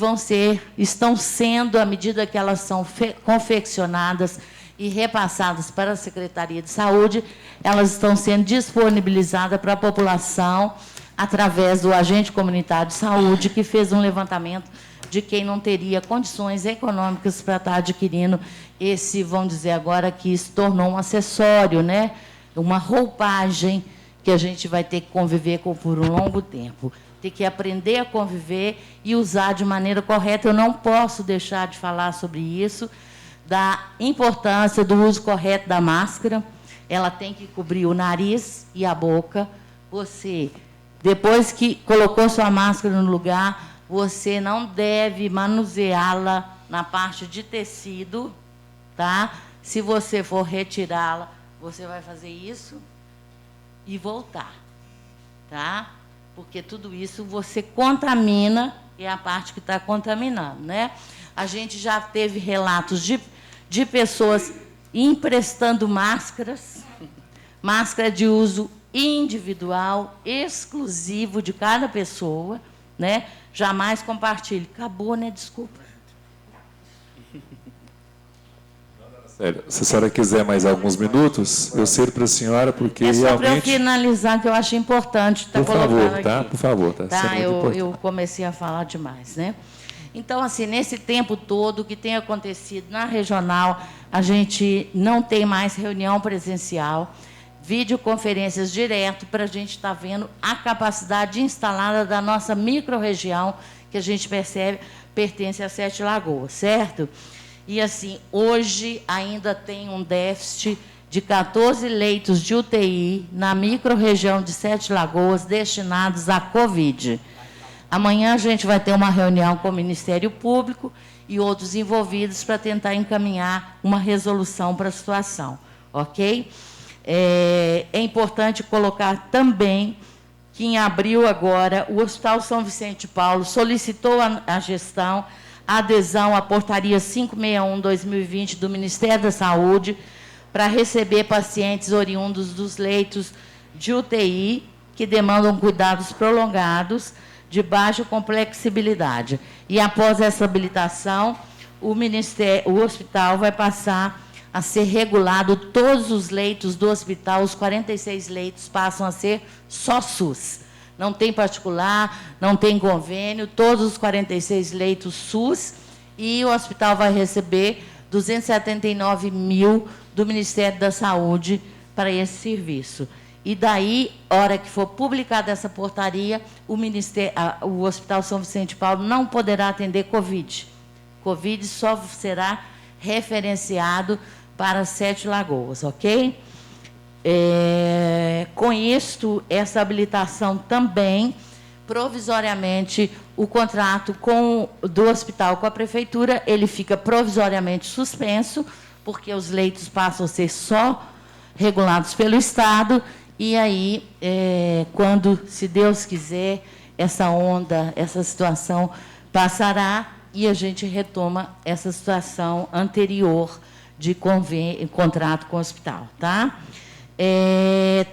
estão sendo, à medida que elas são confeccionadas e repassadas para a Secretaria de Saúde, elas estão sendo disponibilizadas para a população através do agente comunitário de saúde, que fez um levantamento de quem não teria condições econômicas para estar adquirindo esse, vamos dizer agora, que se tornou um acessório, né? Uma roupagem que a gente vai ter que conviver com por um longo tempo. Tem que aprender a conviver e usar de maneira correta. Eu não posso deixar de falar sobre isso, da importância do uso correto da máscara. Ela tem que cobrir o nariz e a boca. Você, depois que colocou sua máscara no lugar, você não deve manuseá-la na parte de tecido, tá? Se você for retirá-la, você vai fazer isso e voltar, tá? Porque tudo isso você contamina, é a parte que está contaminando, né? A gente já teve relatos de pessoas emprestando máscaras, máscara de uso individual, exclusivo de cada pessoa, né? Jamais compartilhe. Acabou, né? Desculpa. Sério, se a senhora quiser mais alguns minutos, eu cedo para a senhora, porque é só realmente... para eu finalizar, que eu acho importante estar Por colocando favor, aqui. tá? Por favor, tá? Tá, Isso é muito importante. eu comecei a falar demais, né? Então, assim, nesse tempo todo, o que tem acontecido na regional, a gente não tem mais reunião presencial, videoconferências direto, para a gente estar vendo a capacidade instalada da nossa microrregião, que a gente percebe pertence a 7 Lagoas, certo? E, assim, hoje ainda tem um déficit de 14 leitos de UTI na microrregião de 7 Lagoas destinados à Covid. Amanhã a gente vai ter uma reunião com o Ministério Público e outros envolvidos para tentar encaminhar uma resolução para a situação, ok? É importante colocar também que em abril agora o Hospital São Vicente de Paulo solicitou à gestão a adesão à portaria 561/2020 do Ministério da Saúde para receber pacientes oriundos dos leitos de UTI que demandam cuidados prolongados de baixa complexibilidade. E após essa habilitação, o hospital vai passar a ser regulado, todos os leitos do hospital, os 46 leitos passam a ser só SUS. Não tem particular, não tem convênio, todos os 46 leitos SUS, e o hospital vai receber 279 mil do Ministério da Saúde para esse serviço. E daí, hora que for publicada essa portaria, o Hospital São Vicente de Paulo não poderá atender Covid. Covid só será referenciado para 7 Lagoas, ok? Com isto, essa habilitação também, provisoriamente, o contrato do hospital com a prefeitura, ele fica provisoriamente suspenso, porque os leitos passam a ser só regulados pelo Estado, e aí, quando, se Deus quiser, essa onda, essa situação passará e a gente retoma essa situação anterior de contrato com o hospital, tá?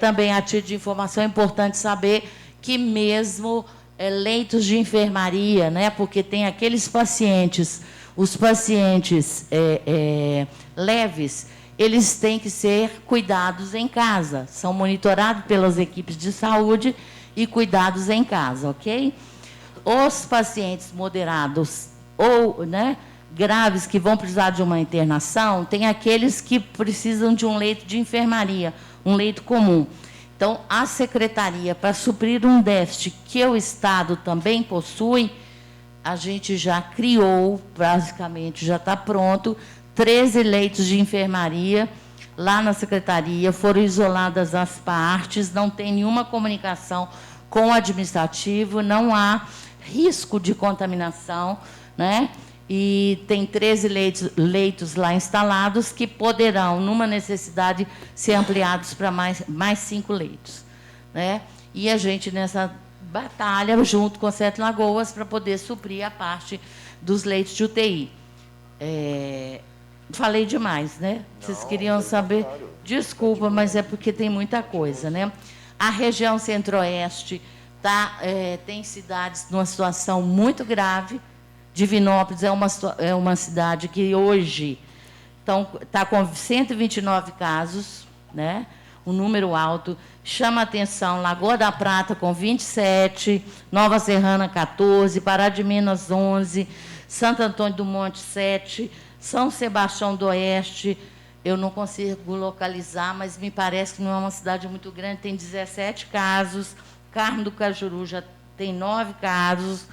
Também, a título de informação, é importante saber que mesmo leitos de enfermaria, né, porque tem aqueles pacientes, os pacientes leves, eles têm que ser cuidados em casa, são monitorados pelas equipes de saúde e cuidados em casa, ok? Os pacientes moderados ou, né, graves que vão precisar de uma internação, tem aqueles que precisam de um leito de enfermaria, um leito comum. Então, a Secretaria, para suprir um déficit que o Estado também possui, a gente já criou, basicamente, já está pronto, 13 leitos de enfermaria lá na Secretaria, foram isoladas as partes, não tem nenhuma comunicação com o administrativo, não há risco de contaminação, né? E tem 13 leitos lá instalados que poderão, numa necessidade, ser ampliados para mais 5 leitos, né? E a gente, nessa batalha, junto com 7 Lagoas, para poder suprir a parte dos leitos de UTI. falei demais, né? Vocês queriam saber? Desculpa, mas é porque tem muita coisa, né? A região centro-oeste tem cidades numa situação muito grave. Divinópolis é uma cidade que hoje está com 129 casos, né? Um número alto. Chama atenção, Lagoa da Prata com 27, Nova Serrana 14, Pará de Minas 11, Santo Antônio do Monte 7, São Sebastião do Oeste, eu não consigo localizar, mas me parece que não é uma cidade muito grande, tem 17 casos. Carmo do Cajuru já tem 9 casos.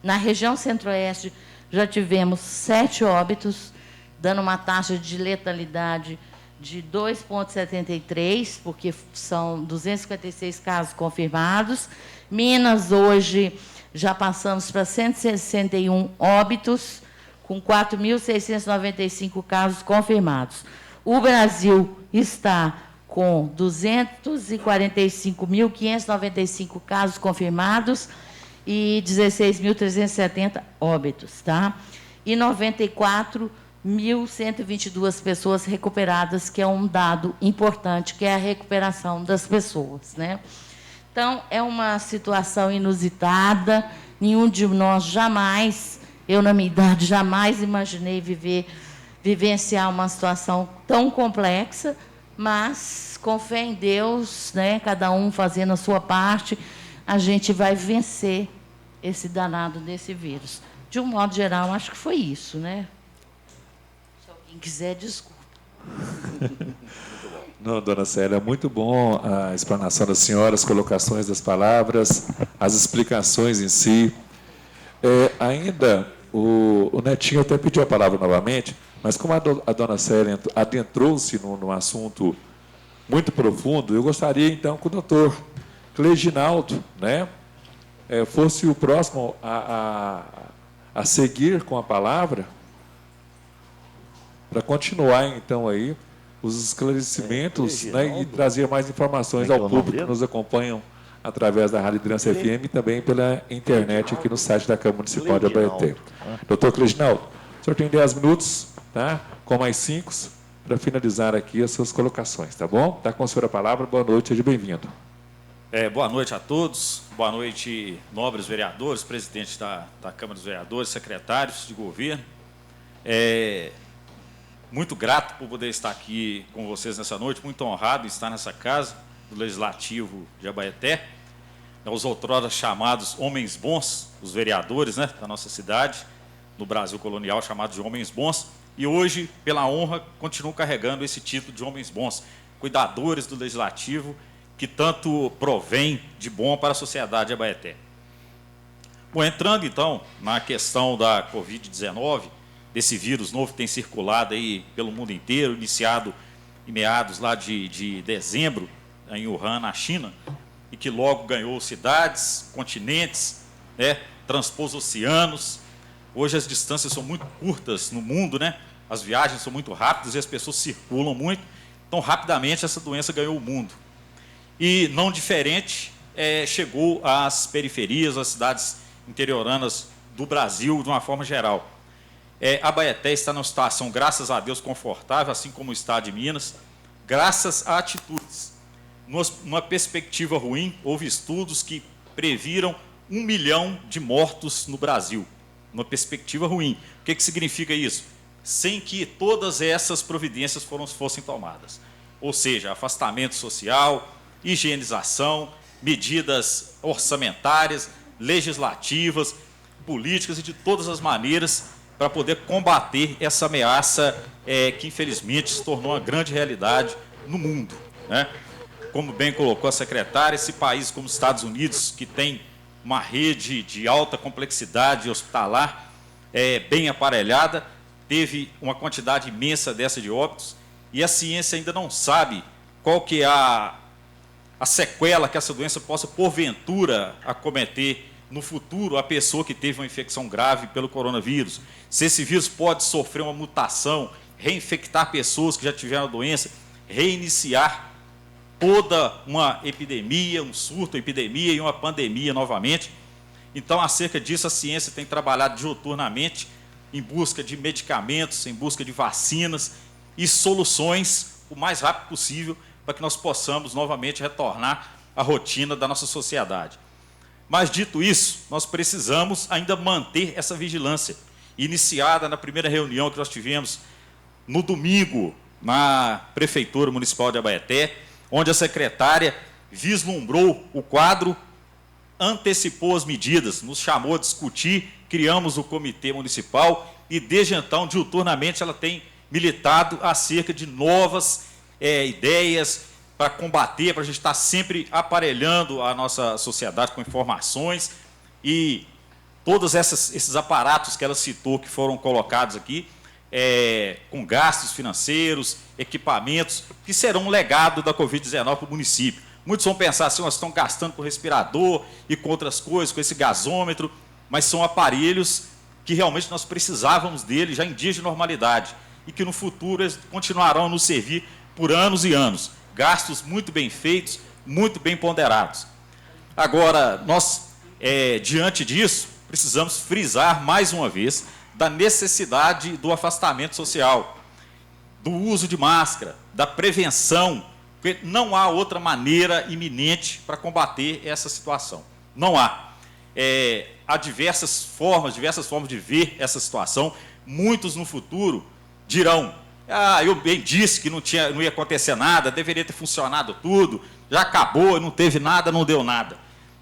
Na região centro-oeste já tivemos 7 óbitos, dando uma taxa de letalidade de 2,73, porque são 256 casos confirmados. Minas, hoje, já passamos para 161 óbitos, com 4.695 casos confirmados. O Brasil está com 245.595 casos confirmados e 16.370 óbitos, tá? E 94.122 pessoas recuperadas, que é um dado importante, que é a recuperação das pessoas, né? Então, é uma situação inusitada, nenhum de nós jamais, eu na minha idade, jamais imaginei vivenciar uma situação tão complexa, mas, com fé em Deus, né, cada um fazendo a sua parte, a gente vai vencer esse danado desse vírus. De um modo geral, acho que foi isso, né? Se alguém quiser, desculpa. Não, dona Célia, muito bom a explanação da senhora, as colocações das palavras, as explicações em si. Ainda, o Netinho até pediu a palavra novamente, mas como a dona Célia adentrou-se num assunto muito profundo, eu gostaria, então, que o doutor Cleginaldo, né, fosse o próximo a seguir com a palavra, para continuar, então, aí, os esclarecimentos, né, e trazer mais informações ao público que nos acompanham através da Rádio Liderança FM e também pela internet aqui no site da Câmara Municipal de Abaeté. Doutor Cleginaldo, o senhor tem 10 minutos, tá? Com mais 5, para finalizar aqui as suas colocações, tá bom? Está com a senhora a palavra, boa noite, seja bem-vindo. Boa noite a todos, boa noite, nobres vereadores, presidente da Câmara dos Vereadores, secretários de governo. Muito grato por poder estar aqui com vocês nessa noite, muito honrado em estar nessa casa do Legislativo de Abaeté, os outrora chamados homens bons, os vereadores, né, da nossa cidade, no Brasil colonial, chamados de homens bons, e hoje, pela honra, continuam carregando esse título de homens bons, cuidadores do Legislativo, que tanto provém de bom para a sociedade de Abaeté. Bom, entrando então na questão da Covid-19, desse vírus novo que tem circulado aí pelo mundo inteiro, iniciado em meados lá de dezembro, em Wuhan, na China, e que logo ganhou cidades, continentes, né, transpôs oceanos. Hoje as distâncias são muito curtas no mundo, né? As viagens são muito rápidas e as pessoas circulam muito. Então, rapidamente, essa doença ganhou o mundo. E, não diferente, chegou às periferias, às cidades interioranas do Brasil, de uma forma geral. Abaeté está numa situação, graças a Deus, confortável, assim como o estado de Minas, graças a atitudes. Numa perspectiva ruim, houve estudos que previram 1 milhão de mortos no Brasil. Numa perspectiva ruim. O que significa isso? Sem que todas essas providências fossem tomadas. Ou seja, afastamento social, higienização, medidas orçamentárias, legislativas, políticas e de todas as maneiras para poder combater essa ameaça que, infelizmente, se tornou uma grande realidade no mundo, né? Como bem colocou a secretária, esse país como os Estados Unidos, que tem uma rede de alta complexidade hospitalar bem aparelhada, teve uma quantidade imensa dessa de óbitos, e a ciência ainda não sabe qual que é a sequela que essa doença possa, porventura, acometer no futuro a pessoa que teve uma infecção grave pelo coronavírus. Se esse vírus pode sofrer uma mutação, reinfectar pessoas que já tiveram a doença, reiniciar toda uma epidemia, um surto, epidemia e uma pandemia novamente. Então, acerca disso, a ciência tem trabalhado diuturnamente em busca de medicamentos, em busca de vacinas e soluções o mais rápido possível para que nós possamos novamente retornar à rotina da nossa sociedade. Mas, dito isso, nós precisamos ainda manter essa vigilância, iniciada na primeira reunião que nós tivemos no domingo, na Prefeitura Municipal de Abaeté, onde a secretária vislumbrou o quadro, antecipou as medidas, nos chamou a discutir, criamos o comitê municipal e, desde então, diuturnamente, ela tem militado acerca de novas ideias para combater, para a gente estar sempre aparelhando a nossa sociedade com informações e todos esses aparatos que ela citou que foram colocados aqui, com gastos financeiros, equipamentos, que serão um legado da Covid-19 para o município. Muitos vão pensar assim, nós estamos gastando com respirador e com outras coisas, com esse gasômetro, mas são aparelhos que realmente nós precisávamos deles já em dias de normalidade e que no futuro eles continuarão a nos servir por anos e anos. Gastos muito bem feitos, muito bem ponderados. Agora, nós, diante disso, precisamos frisar mais uma vez da necessidade do afastamento social, do uso de máscara, da prevenção, porque não há outra maneira iminente para combater essa situação. Não há. Há diversas formas de ver essa situação. Muitos no futuro dirão: eu bem disse que não ia acontecer nada, deveria ter funcionado tudo, já acabou, não teve nada, não deu nada.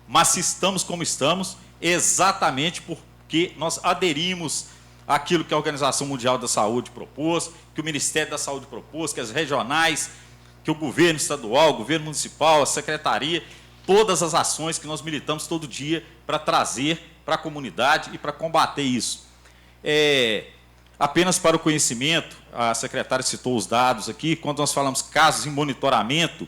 Mas se estamos como estamos, exatamente porque nós aderimos àquilo que a Organização Mundial da Saúde propôs, que o Ministério da Saúde propôs, que as regionais, que o governo estadual, o governo municipal, a secretaria, todas as ações que nós militamos todo dia para trazer para a comunidade e para combater isso. Apenas para o conhecimento, a secretária citou os dados aqui, quando nós falamos casos em monitoramento,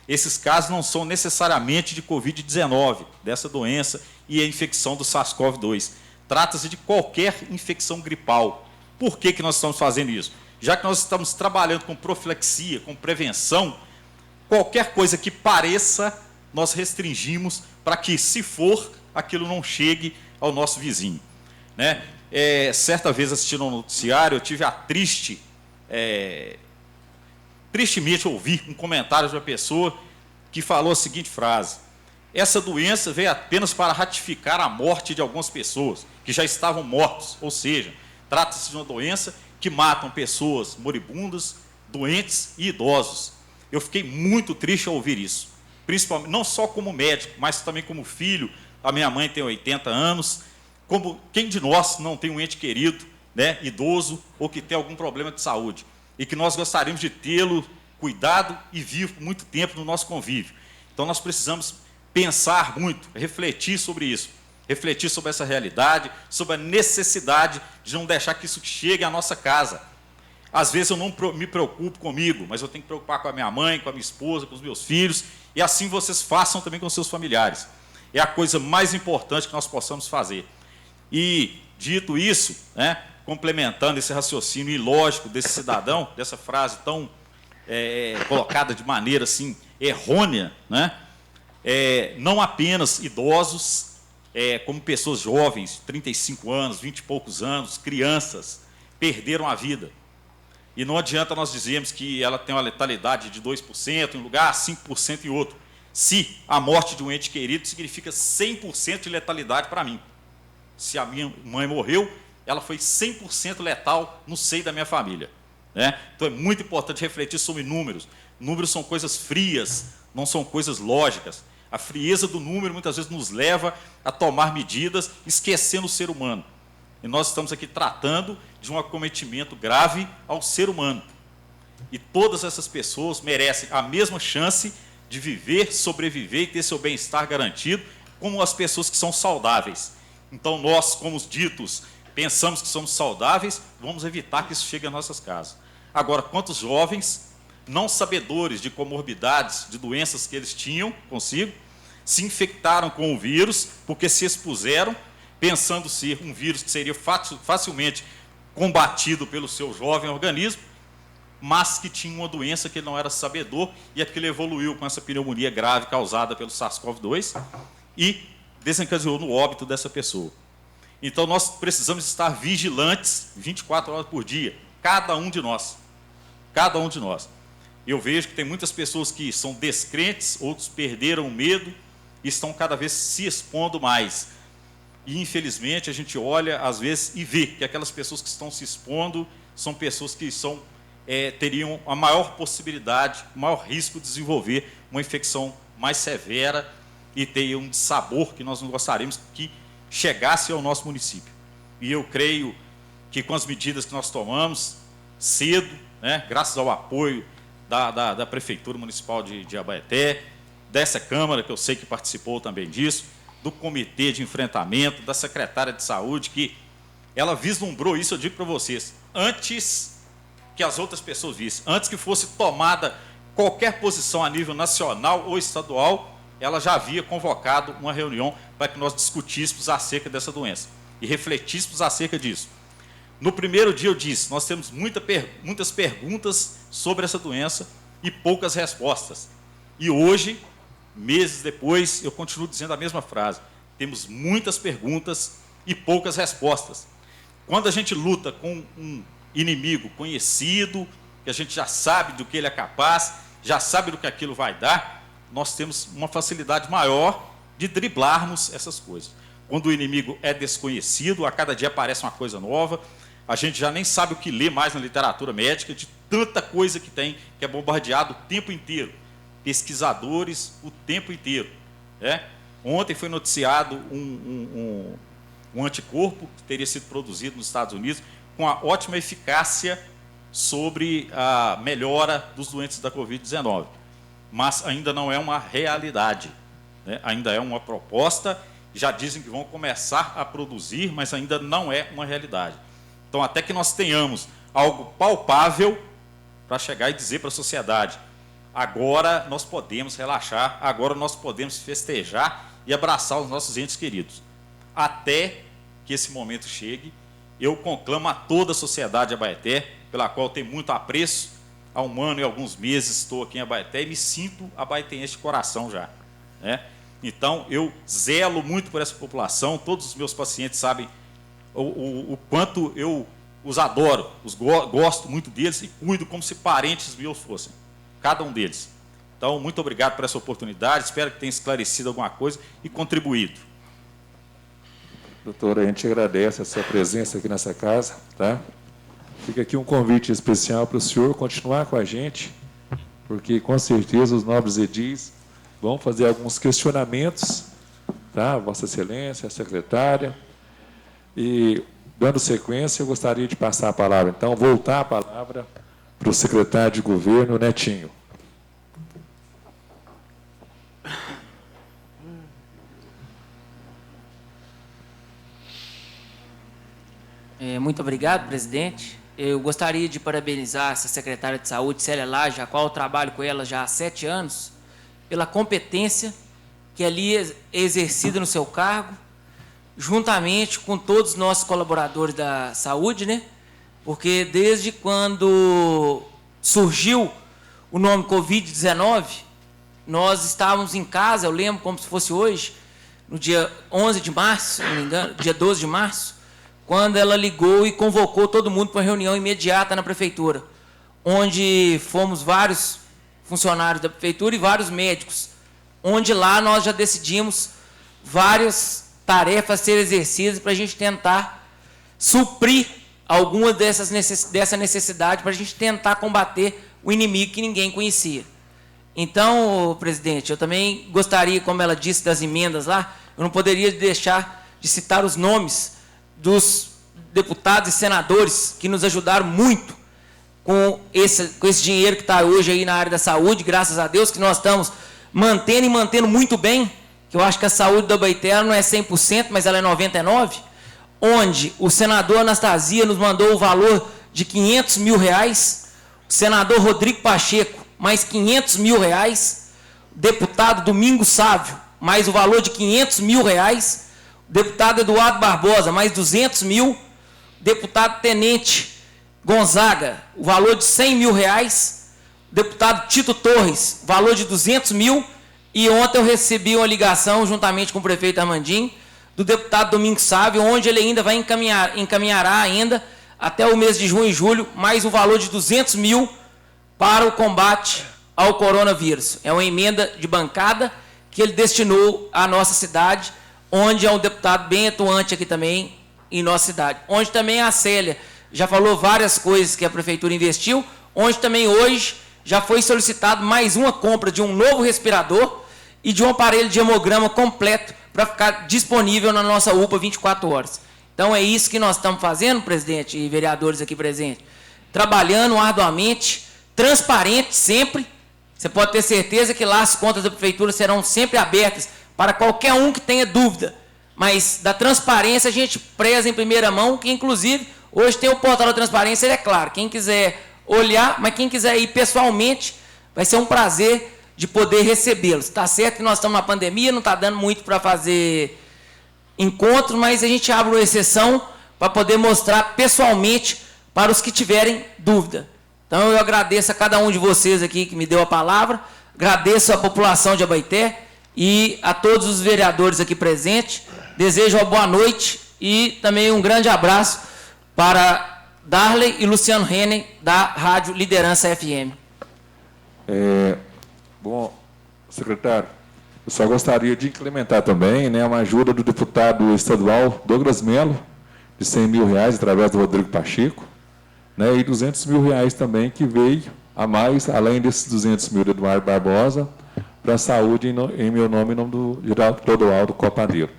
esses casos não são necessariamente de Covid-19, dessa doença e a infecção do SARS-CoV-2. Trata-se de qualquer infecção gripal. Por que nós estamos fazendo isso? Já que nós estamos trabalhando com profilaxia, com prevenção, qualquer coisa que pareça, nós restringimos para que, se for, aquilo não chegue ao nosso vizinho, né? Certa vez, assistindo ao noticiário, eu tive a tristemente ouvi um comentário de uma pessoa que falou a seguinte frase: essa doença veio apenas para ratificar a morte de algumas pessoas que já estavam mortos, ou seja, trata-se de uma doença que mata pessoas moribundas, doentes e idosos. Eu fiquei muito triste ao ouvir isso, principalmente, não só como médico, mas também como filho. A minha mãe tem 80 anos, como quem de nós não tem um ente querido, né, idoso, ou que tem algum problema de saúde, e que nós gostaríamos de tê-lo cuidado e vivo por muito tempo no nosso convívio. Então, nós precisamos pensar muito, refletir sobre isso, refletir sobre essa realidade, sobre a necessidade de não deixar que isso chegue à nossa casa. Às vezes eu não me preocupo comigo, mas eu tenho que preocupar com a minha mãe, com a minha esposa, com os meus filhos, e assim vocês façam também com seus familiares. É a coisa mais importante que nós possamos fazer. E, dito isso, né, complementando esse raciocínio ilógico desse cidadão, dessa frase tão colocada de maneira assim errônea, né, não apenas idosos, como pessoas jovens, 35 anos, 20 e poucos anos, crianças, perderam a vida. E não adianta nós dizermos que ela tem uma letalidade de 2% em um lugar, 5% em outro. Se a morte de um ente querido significa 100% de letalidade para mim. Se a minha mãe morreu, ela foi 100% letal no seio da minha família, né? Então é muito importante refletir sobre números. Números são coisas frias, não são coisas lógicas. A frieza do número muitas vezes nos leva a tomar medidas esquecendo o ser humano. E nós estamos aqui tratando de um acometimento grave ao ser humano. E todas essas pessoas merecem a mesma chance de viver, sobreviver e ter seu bem-estar garantido, como as pessoas que são saudáveis. Então, nós, como os ditos, pensamos que somos saudáveis, vamos evitar que isso chegue às nossas casas. Agora, quantos jovens, não sabedores de comorbidades, de doenças que eles tinham consigo, se infectaram com o vírus, porque se expuseram, pensando ser um vírus que seria facilmente combatido pelo seu jovem organismo, mas que tinha uma doença que ele não era sabedor, e aquilo evoluiu com essa pneumonia grave causada pelo SARS-CoV-2 e desencadeou no óbito dessa pessoa. Então, nós precisamos estar vigilantes 24 horas por dia, cada um de nós. Cada um de nós. Eu vejo que tem muitas pessoas que são descrentes, outros perderam o medo e estão cada vez se expondo mais. E, infelizmente, a gente olha, às vezes, e vê que aquelas pessoas que estão se expondo são pessoas que teriam a maior possibilidade, o maior risco de desenvolver uma infecção mais severa e ter um dissabor que nós não gostaríamos que chegasse ao nosso município. E eu creio que com as medidas que nós tomamos, cedo, né, graças ao apoio da Prefeitura Municipal de Abaeté, dessa Câmara, que eu sei que participou também disso, do Comitê de Enfrentamento, da Secretária de Saúde, que ela vislumbrou isso, eu digo para vocês, antes que as outras pessoas vissem, antes que fosse tomada qualquer posição a nível nacional ou estadual, ela já havia convocado uma reunião para que nós discutíssemos acerca dessa doença e refletíssemos acerca disso. No primeiro dia eu disse, nós temos muitas perguntas sobre essa doença e poucas respostas. E hoje, meses depois, eu continuo dizendo a mesma frase. Temos muitas perguntas e poucas respostas. Quando a gente luta com um inimigo conhecido, que a gente já sabe do que ele é capaz, já sabe do que aquilo vai dar, nós temos uma facilidade maior de driblarmos essas coisas. Quando o inimigo é desconhecido, a cada dia aparece uma coisa nova, a gente já nem sabe o que ler mais na literatura médica, de tanta coisa que tem, que é bombardeado o tempo inteiro. Pesquisadores o tempo inteiro. Né? Ontem foi noticiado um anticorpo que teria sido produzido nos Estados Unidos com a ótima eficácia sobre a melhora dos doentes da Covid-19. Mas ainda não é uma realidade. Né? Ainda é uma proposta, já dizem que vão começar a produzir, mas ainda não é uma realidade. Então, até que nós tenhamos algo palpável para chegar e dizer para a sociedade, agora nós podemos relaxar, agora nós podemos festejar e abraçar os nossos entes queridos. Até que esse momento chegue, eu conclamo a toda a sociedade de Abaeté, pela qual tenho muito apreço. Há 1 ano e alguns meses estou aqui em Abaeté e me sinto abaetense de coração já. Né? Então, eu zelo muito por essa população, todos os meus pacientes sabem o quanto eu os adoro, gosto muito deles e cuido como se parentes meus fossem, cada um deles. Então, muito obrigado por essa oportunidade, espero que tenha esclarecido alguma coisa e contribuído. Doutora, a gente agradece a sua presença aqui nessa casa, tá? Fica aqui um convite especial para o senhor continuar com a gente, porque com certeza os nobres edis vão fazer alguns questionamentos, tá? Vossa Excelência, a secretária. E, dando sequência, eu gostaria de passar a palavra, então, voltar a palavra para o secretário de Governo, Netinho. Muito obrigado, presidente. Eu gostaria de parabenizar essa secretária de Saúde, Célia Laje, a qual eu trabalho com ela já há 7 anos, pela competência que ali é exercida no seu cargo, juntamente com todos os nossos colaboradores da saúde, né? Porque desde quando surgiu o nome Covid-19, nós estávamos em casa, eu lembro como se fosse hoje, no dia 11 de março, se não me engano, dia 12 de março, quando ela ligou e convocou todo mundo para uma reunião imediata na prefeitura, onde fomos vários funcionários da prefeitura e vários médicos, onde lá nós já decidimos várias tarefas a serem exercidas para a gente tentar suprir alguma dessa necessidade, para a gente tentar combater o inimigo que ninguém conhecia. Então, presidente, eu também gostaria, como ela disse das emendas lá, eu não poderia deixar de citar os nomes dos deputados e senadores que nos ajudaram muito com esse dinheiro que está hoje aí na área da saúde, graças a Deus, que nós estamos mantendo muito bem, que eu acho que a saúde da Abaeté não é 100%, mas ela é 99%, onde o senador Anastasia nos mandou o valor de R$500 mil, o senador Rodrigo Pacheco, mais R$500 mil, deputado Domingos Sávio, mais o valor de R$500 mil, deputado Eduardo Barbosa, mais R$200 mil, deputado Tenente Gonzaga, o valor de R$100 mil, deputado Tito Torres, valor de R$200 mil, e ontem eu recebi uma ligação, juntamente com o prefeito Armandinho, do deputado Domingos Sávio, onde ele ainda vai encaminhará ainda, até o mês de junho e julho, mais um valor de 200 mil para o combate ao coronavírus. É uma emenda de bancada que ele destinou à nossa cidade, onde é um deputado bem atuante aqui também em nossa cidade. Onde também a Célia já falou várias coisas que a prefeitura investiu, onde também hoje já foi solicitado mais uma compra de um novo respirador e de um aparelho de hemograma completo para ficar disponível na nossa UPA 24 horas. Então é isso que nós estamos fazendo, presidente e vereadores aqui presentes, trabalhando arduamente, transparente sempre. Você pode ter certeza que lá as contas da prefeitura serão sempre abertas para qualquer um que tenha dúvida. Mas da transparência a gente preza em primeira mão, que inclusive hoje tem o portal da transparência, é claro, quem quiser olhar, mas quem quiser ir pessoalmente, vai ser um prazer de poder recebê-los. Está certo que nós estamos na pandemia, não está dando muito para fazer encontro, mas a gente abre uma exceção para poder mostrar pessoalmente para os que tiverem dúvida. Então eu agradeço a cada um de vocês aqui que me deu a palavra, agradeço a população de Abaeté e a todos os vereadores aqui presentes, desejo uma boa noite e também um grande abraço para Darley e Luciano Renner, da Rádio Liderança FM. Bom, secretário, eu só gostaria de implementar também, né, uma ajuda do deputado estadual Douglas Melo, de 100 mil reais, através do Rodrigo Pacheco, né, e 200 mil reais também, que veio a mais, além desses 200 mil do Eduardo Barbosa, para a saúde, em meu nome e em nome do Geraldo Clodoaldo Copadeiro.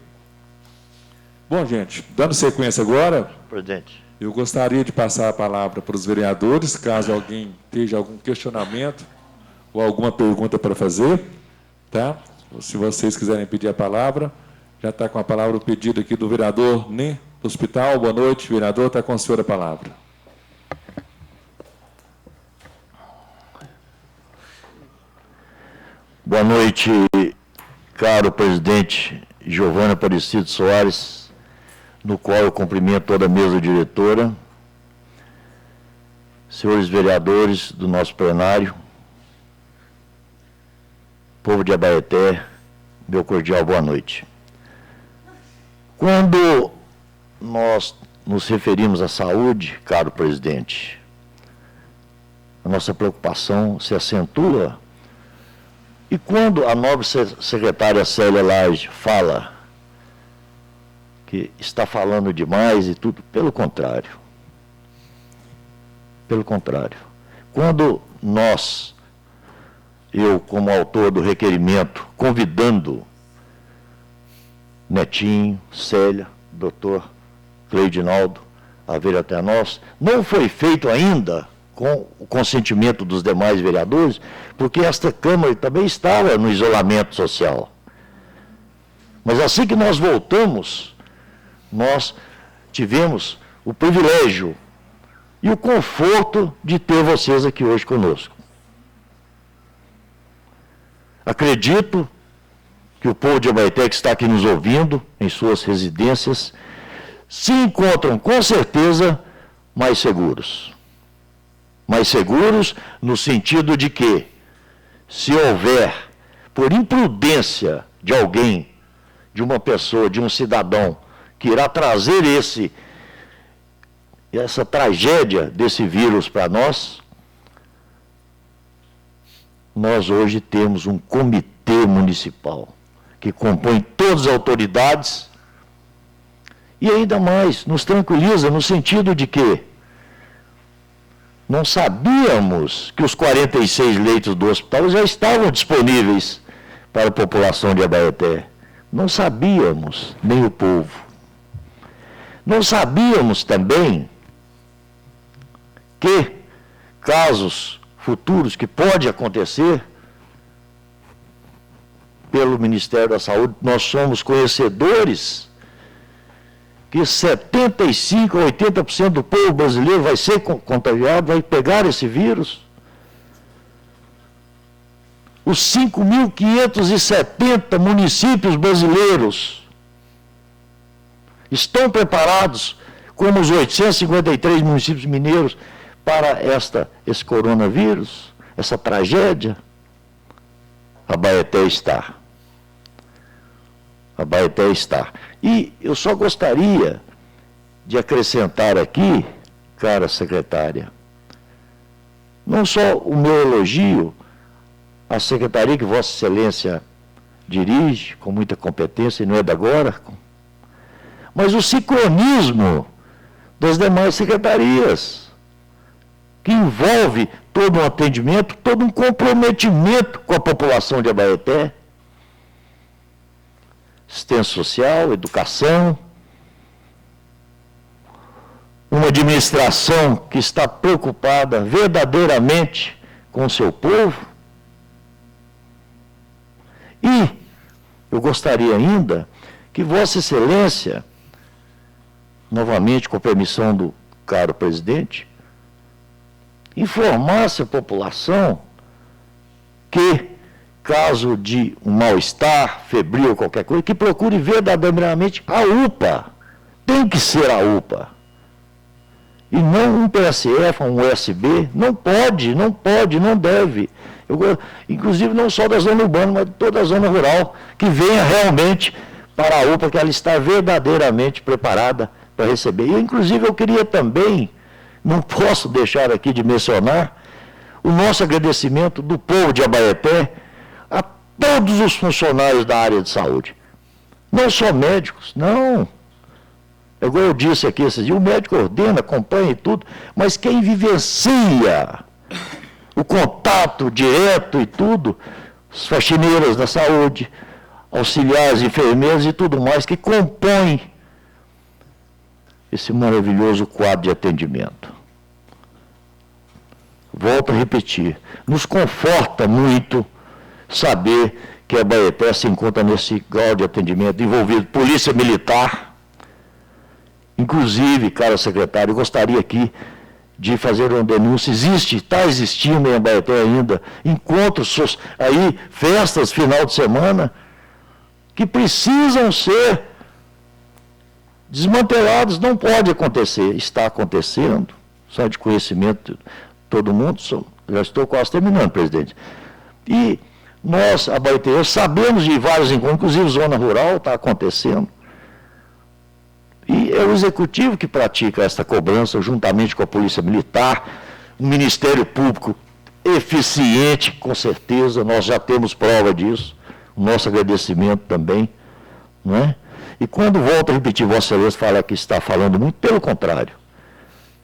Bom, gente, dando sequência agora, presidente, eu gostaria de passar a palavra para os vereadores, caso alguém tenha algum questionamento ou alguma pergunta para fazer, tá? Se vocês quiserem pedir a palavra, já está com a palavra o pedido aqui do vereador Nê, do Hospital. Boa noite, vereador, está com o senhor a palavra. boa noite, caro presidente Giovana Aparecido Soares, no qual eu cumprimento toda a mesa diretora, senhores vereadores do nosso plenário, povo de Abaeté, meu cordial boa noite. Quando nós nos referimos à saúde, caro presidente, a nossa preocupação se acentua. E quando a nobre secretária Célia Laje fala que está falando demais e tudo, pelo contrário. Pelo contrário. Quando nós, eu como autor do requerimento, convidando Netinho, Célia, doutor Cleidinaldo a vir até nós, não foi feito ainda com o consentimento dos demais vereadores, porque esta Câmara também estava no isolamento social. Mas assim que nós voltamos, nós tivemos o privilégio e o conforto de ter vocês aqui hoje conosco. Acredito que o povo de Abaeté que está aqui nos ouvindo, em suas residências, se encontram com certeza mais seguros. Mais seguros no sentido de que, se houver, por imprudência de alguém, de uma pessoa, de um cidadão, que irá trazer essa tragédia desse vírus para nós, nós hoje temos um comitê municipal que compõe todas as autoridades e ainda mais nos tranquiliza no sentido de que não sabíamos que os 46 leitos do hospital já estavam disponíveis para a população de Abaeté. Não sabíamos, nem o povo. Não sabíamos também que casos futuros que pode acontecer, pelo Ministério da Saúde, nós somos conhecedores que 75% a 80% do povo brasileiro vai ser contagiado, vai pegar esse vírus. Os 5.570 municípios brasileiros estão preparados, como os 853 municípios mineiros, para esse coronavírus, essa tragédia. Abaeté está. A Abaeté está. E eu só gostaria de acrescentar aqui, cara secretária, não só o meu elogio à secretaria que Vossa Excelência dirige, com muita competência, e não é de agora, mas o sincronismo das demais secretarias, que envolve todo um atendimento, todo um comprometimento com a população de Abaeté, assistência social, educação, uma administração que está preocupada verdadeiramente com o seu povo. E eu gostaria ainda que Vossa Excelência, novamente com permissão do caro presidente, informasse a população que, caso de um mal-estar, febril, qualquer coisa, que procure verdadeiramente a UPA. Tem que ser a UPA. E não um PSF, um USB. Não pode, não deve. Inclusive não só da zona urbana, mas de toda a zona rural, que venha realmente para a UPA, que ela está verdadeiramente preparada para receber. E, inclusive, eu queria também, não posso deixar aqui de mencionar, o nosso agradecimento do povo de Abaeté a todos os funcionários da área de saúde. Não só médicos, não. Igual eu disse aqui esses dias, o médico ordena, acompanha e tudo, mas quem vivencia o contato direto e tudo, as faxineiras da saúde, auxiliares, enfermeiros e tudo mais, que compõem esse maravilhoso quadro de atendimento. Volto a repetir, nos conforta muito saber que a Abaeté se encontra nesse grau de atendimento, envolvido polícia militar. Inclusive, cara secretário, eu gostaria aqui de fazer uma denúncia. Está existindo em Abaeté ainda encontros aí, festas, final de semana, que precisam ser desmantelados. Não pode acontecer. Está acontecendo, só de conhecimento de todo mundo. Já estou quase terminando, presidente. E nós, abaeteiros, sabemos de vários encontros, inclusive zona rural está acontecendo. E é o executivo que pratica esta cobrança, juntamente com a Polícia Militar, um Ministério Público eficiente, com certeza, nós já temos prova disso, o nosso agradecimento também, não é? E quando volto a repetir, Vossa Excelência fala que está falando muito, pelo contrário,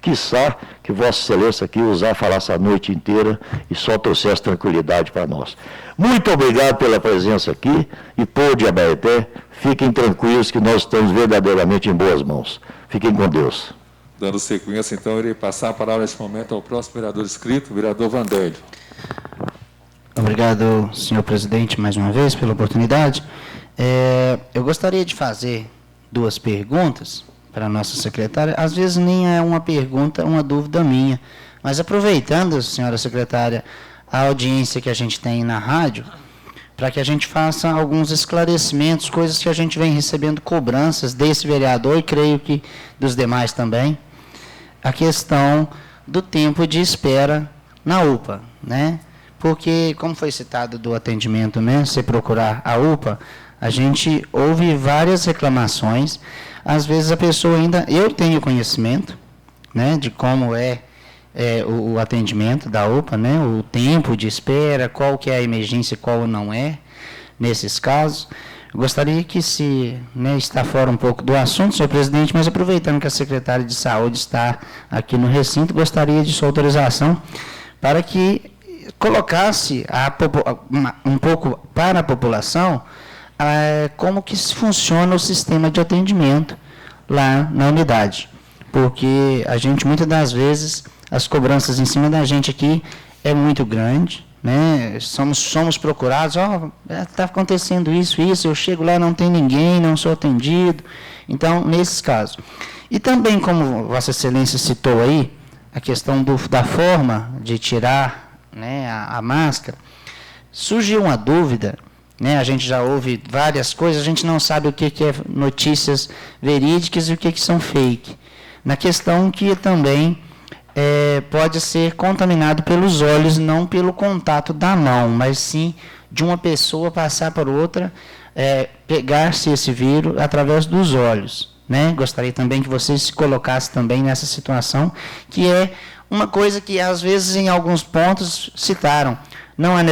quiçá que Vossa Excelência aqui falasse a noite inteira e só trouxesse tranquilidade para nós. Muito obrigado pela presença aqui e, povo de Abaeté, fiquem tranquilos que nós estamos verdadeiramente em boas mãos. Fiquem com Deus. Dando sequência, então, eu irei passar a palavra nesse momento ao próximo vereador inscrito, o vereador Vandélio. Obrigado, senhor presidente, mais uma vez, pela oportunidade. Eu gostaria de fazer duas perguntas para a nossa secretária. Às vezes nem é uma pergunta, uma dúvida minha, mas aproveitando, senhora secretária, a audiência que a gente tem na rádio, para que a gente faça alguns esclarecimentos, coisas que a gente vem recebendo cobranças desse vereador e creio que dos demais também, a questão do tempo de espera na UPA, né? Porque, como foi citado do atendimento mesmo, se procurar a UPA, a gente ouve várias reclamações, às vezes a pessoa ainda, eu tenho conhecimento, né, de como é o atendimento da UPA, né, o tempo de espera, qual que é a emergência e qual não é, nesses casos. Eu gostaria que está fora um pouco do assunto, senhor presidente, mas aproveitando que a secretária de saúde está aqui no recinto, gostaria de sua autorização para que colocasse um pouco para a população como que funciona o sistema de atendimento lá na unidade. Porque a gente, muitas das vezes, as cobranças em cima da gente aqui é muito grande, né? Somos procurados, está acontecendo isso, eu chego lá, não tem ninguém, não sou atendido. Então, nesses casos. E também, como Vossa Excelência citou aí, a questão da forma de tirar, né, a máscara, surgiu uma dúvida, né? A gente já ouve várias coisas, a gente não sabe o que é notícias verídicas e o que são fake. Na questão que também pode ser contaminado pelos olhos, não pelo contato da mão, mas sim de uma pessoa passar para outra, pegar-se esse vírus através dos olhos, né? Gostaria também que vocês se colocassem também nessa situação, que é uma coisa que, às vezes, em alguns pontos, citaram. Não é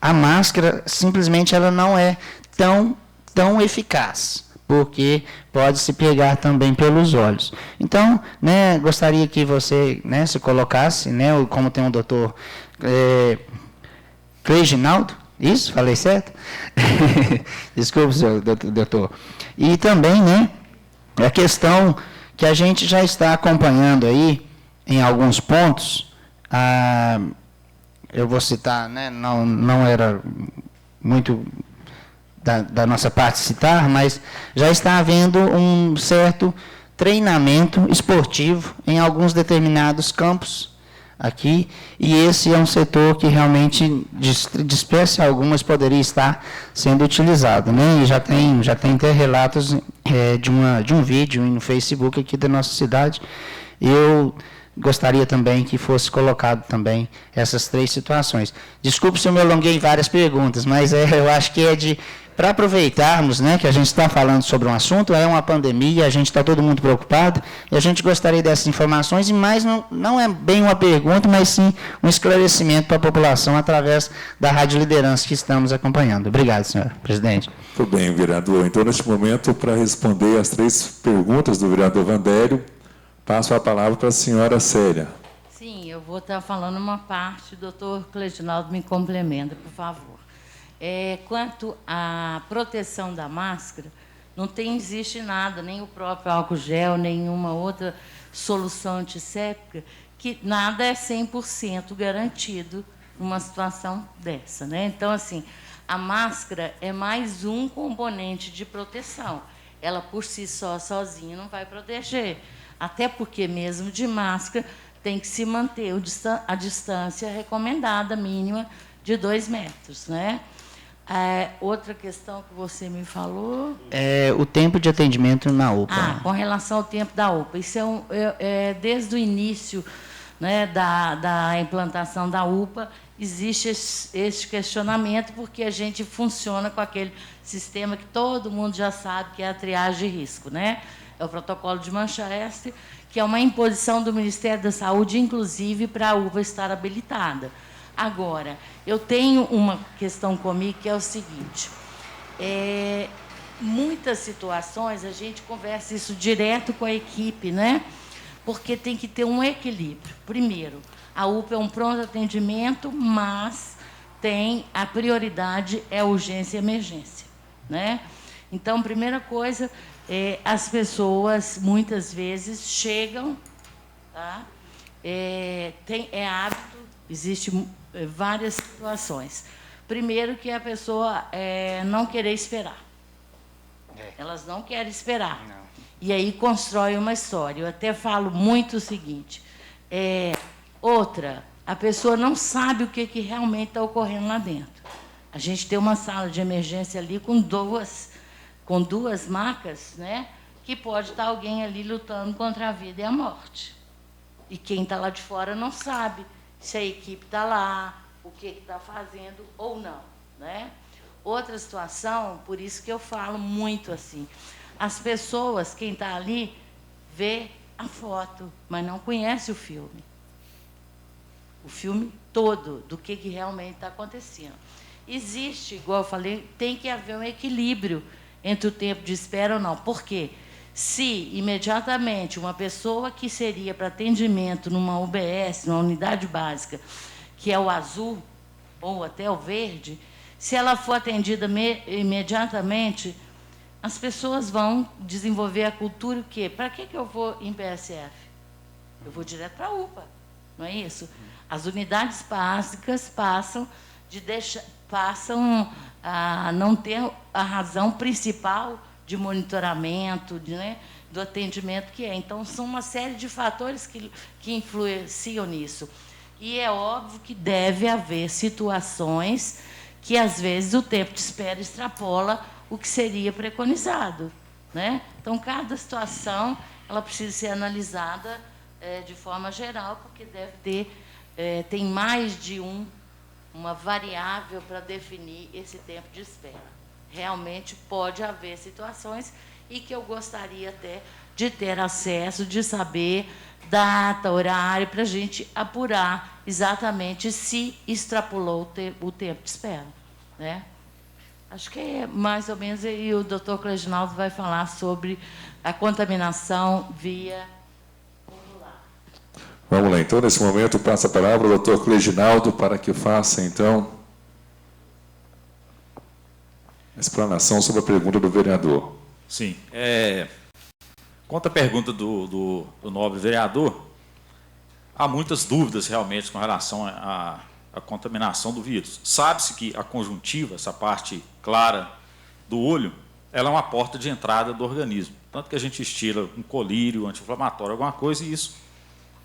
a máscara, simplesmente, ela não é tão eficaz, porque pode se pegar também pelos olhos. Então, né, gostaria que você, né, se colocasse, né, como tem o doutor Cleginaldo, isso? Falei certo? Desculpe, senhor doutor. E também, né, a questão que a gente já está acompanhando aí, em alguns pontos, eu vou citar, né, não era muito da nossa parte citar, mas já está havendo um certo treinamento esportivo em alguns determinados campos aqui, e esse é um setor que realmente, de espécie alguma, poderia estar sendo utilizado, né? E já tem até relatos de um vídeo no Facebook aqui da nossa cidade. Eu gostaria também que fosse colocado também essas 3 situações. Desculpe se eu me alonguei em várias perguntas, mas eu acho que para aproveitarmos, né, que a gente está falando sobre um assunto, é uma pandemia, a gente está todo mundo preocupado, e a gente gostaria dessas informações, e mais não é bem uma pergunta, mas sim um esclarecimento para a população através da Rádio Liderança que estamos acompanhando. Obrigado, senhor presidente. Muito bem, vereador. Então, neste momento, para responder as 3 perguntas do vereador Vandério, passo a palavra para a senhora Célia. Sim, eu vou estar falando uma parte, o doutor Cleginaldo me complementa, por favor. Quanto à proteção da máscara, não existe nada, nem o próprio álcool gel, nenhuma outra solução antisséptica, que nada é 100% garantido numa situação dessa, né? Então, assim, a máscara é mais um componente de proteção. Ela, por si só, sozinha, não vai proteger. Até porque, mesmo de máscara, tem que se manter a distância recomendada, mínima, de 2 metros, né? Outra questão que você me falou... o tempo de atendimento na UPA. Com relação ao tempo da UPA. Isso desde o início, né, da implantação da UPA, existe esse questionamento, porque a gente funciona com aquele sistema que todo mundo já sabe, que é a triagem de risco, né? É o protocolo de Manchester, que é uma imposição do Ministério da Saúde, inclusive, para a UPA estar habilitada. Agora, eu tenho uma questão comigo, que é o seguinte, muitas situações, a gente conversa isso direto com a equipe, né? Porque tem que ter um equilíbrio. Primeiro, a UPA é um pronto atendimento, mas a prioridade é urgência e emergência, né? Então, primeira coisa, as pessoas, muitas vezes, chegam, tá? É hábito, existem várias situações. Primeiro, que a pessoa não querer esperar. Elas não querem esperar. Não. E aí constrói uma história. Eu até falo muito o seguinte. A pessoa não sabe o que realmente está ocorrendo lá dentro. A gente tem uma sala de emergência ali com duas macas, né, que pode estar alguém ali lutando contra a vida e a morte. E quem está lá de fora não sabe se a equipe está lá, o que está fazendo ou não, né? Outra situação, por isso que eu falo muito assim, as pessoas, quem está ali, vê a foto, mas não conhece o filme. O filme todo, do que realmente está acontecendo. Existe, igual eu falei, tem que haver um equilíbrio entre o tempo de espera ou não. Por quê? Se imediatamente uma pessoa que seria para atendimento numa UBS, numa unidade básica, que é o azul ou até o verde, se ela for atendida imediatamente, as pessoas vão desenvolver a cultura o quê? Para que eu vou em PSF? Eu vou direto para a UPA, não é isso? As unidades básicas passam a não ter a razão principal de monitoramento, né, do atendimento que é. Então, são uma série de fatores que influenciam nisso. E é óbvio que deve haver situações que, às vezes, o tempo de espera extrapola o que seria preconizado, né? Então, cada situação ela precisa ser analisada de forma geral, porque deve ter, tem mais de um uma variável para definir esse tempo de espera. Realmente pode haver situações e que eu gostaria até de ter acesso, de saber data, horário, para a gente apurar exatamente se extrapolou o tempo de espera, né? Acho que é mais ou menos, e o doutor Cleginaldo vai falar sobre a contaminação via ocular. Vamos lá, então, nesse momento, passa a palavra ao doutor Cleginaldo para que faça, então, a explanação sobre a pergunta do vereador. Sim. Quanto à pergunta do nobre vereador, há muitas dúvidas realmente com relação à contaminação do vírus. Sabe-se que a conjuntiva, essa parte clara do olho, ela é uma porta de entrada do organismo. Tanto que a gente estira um colírio, anti-inflamatório, alguma coisa, e isso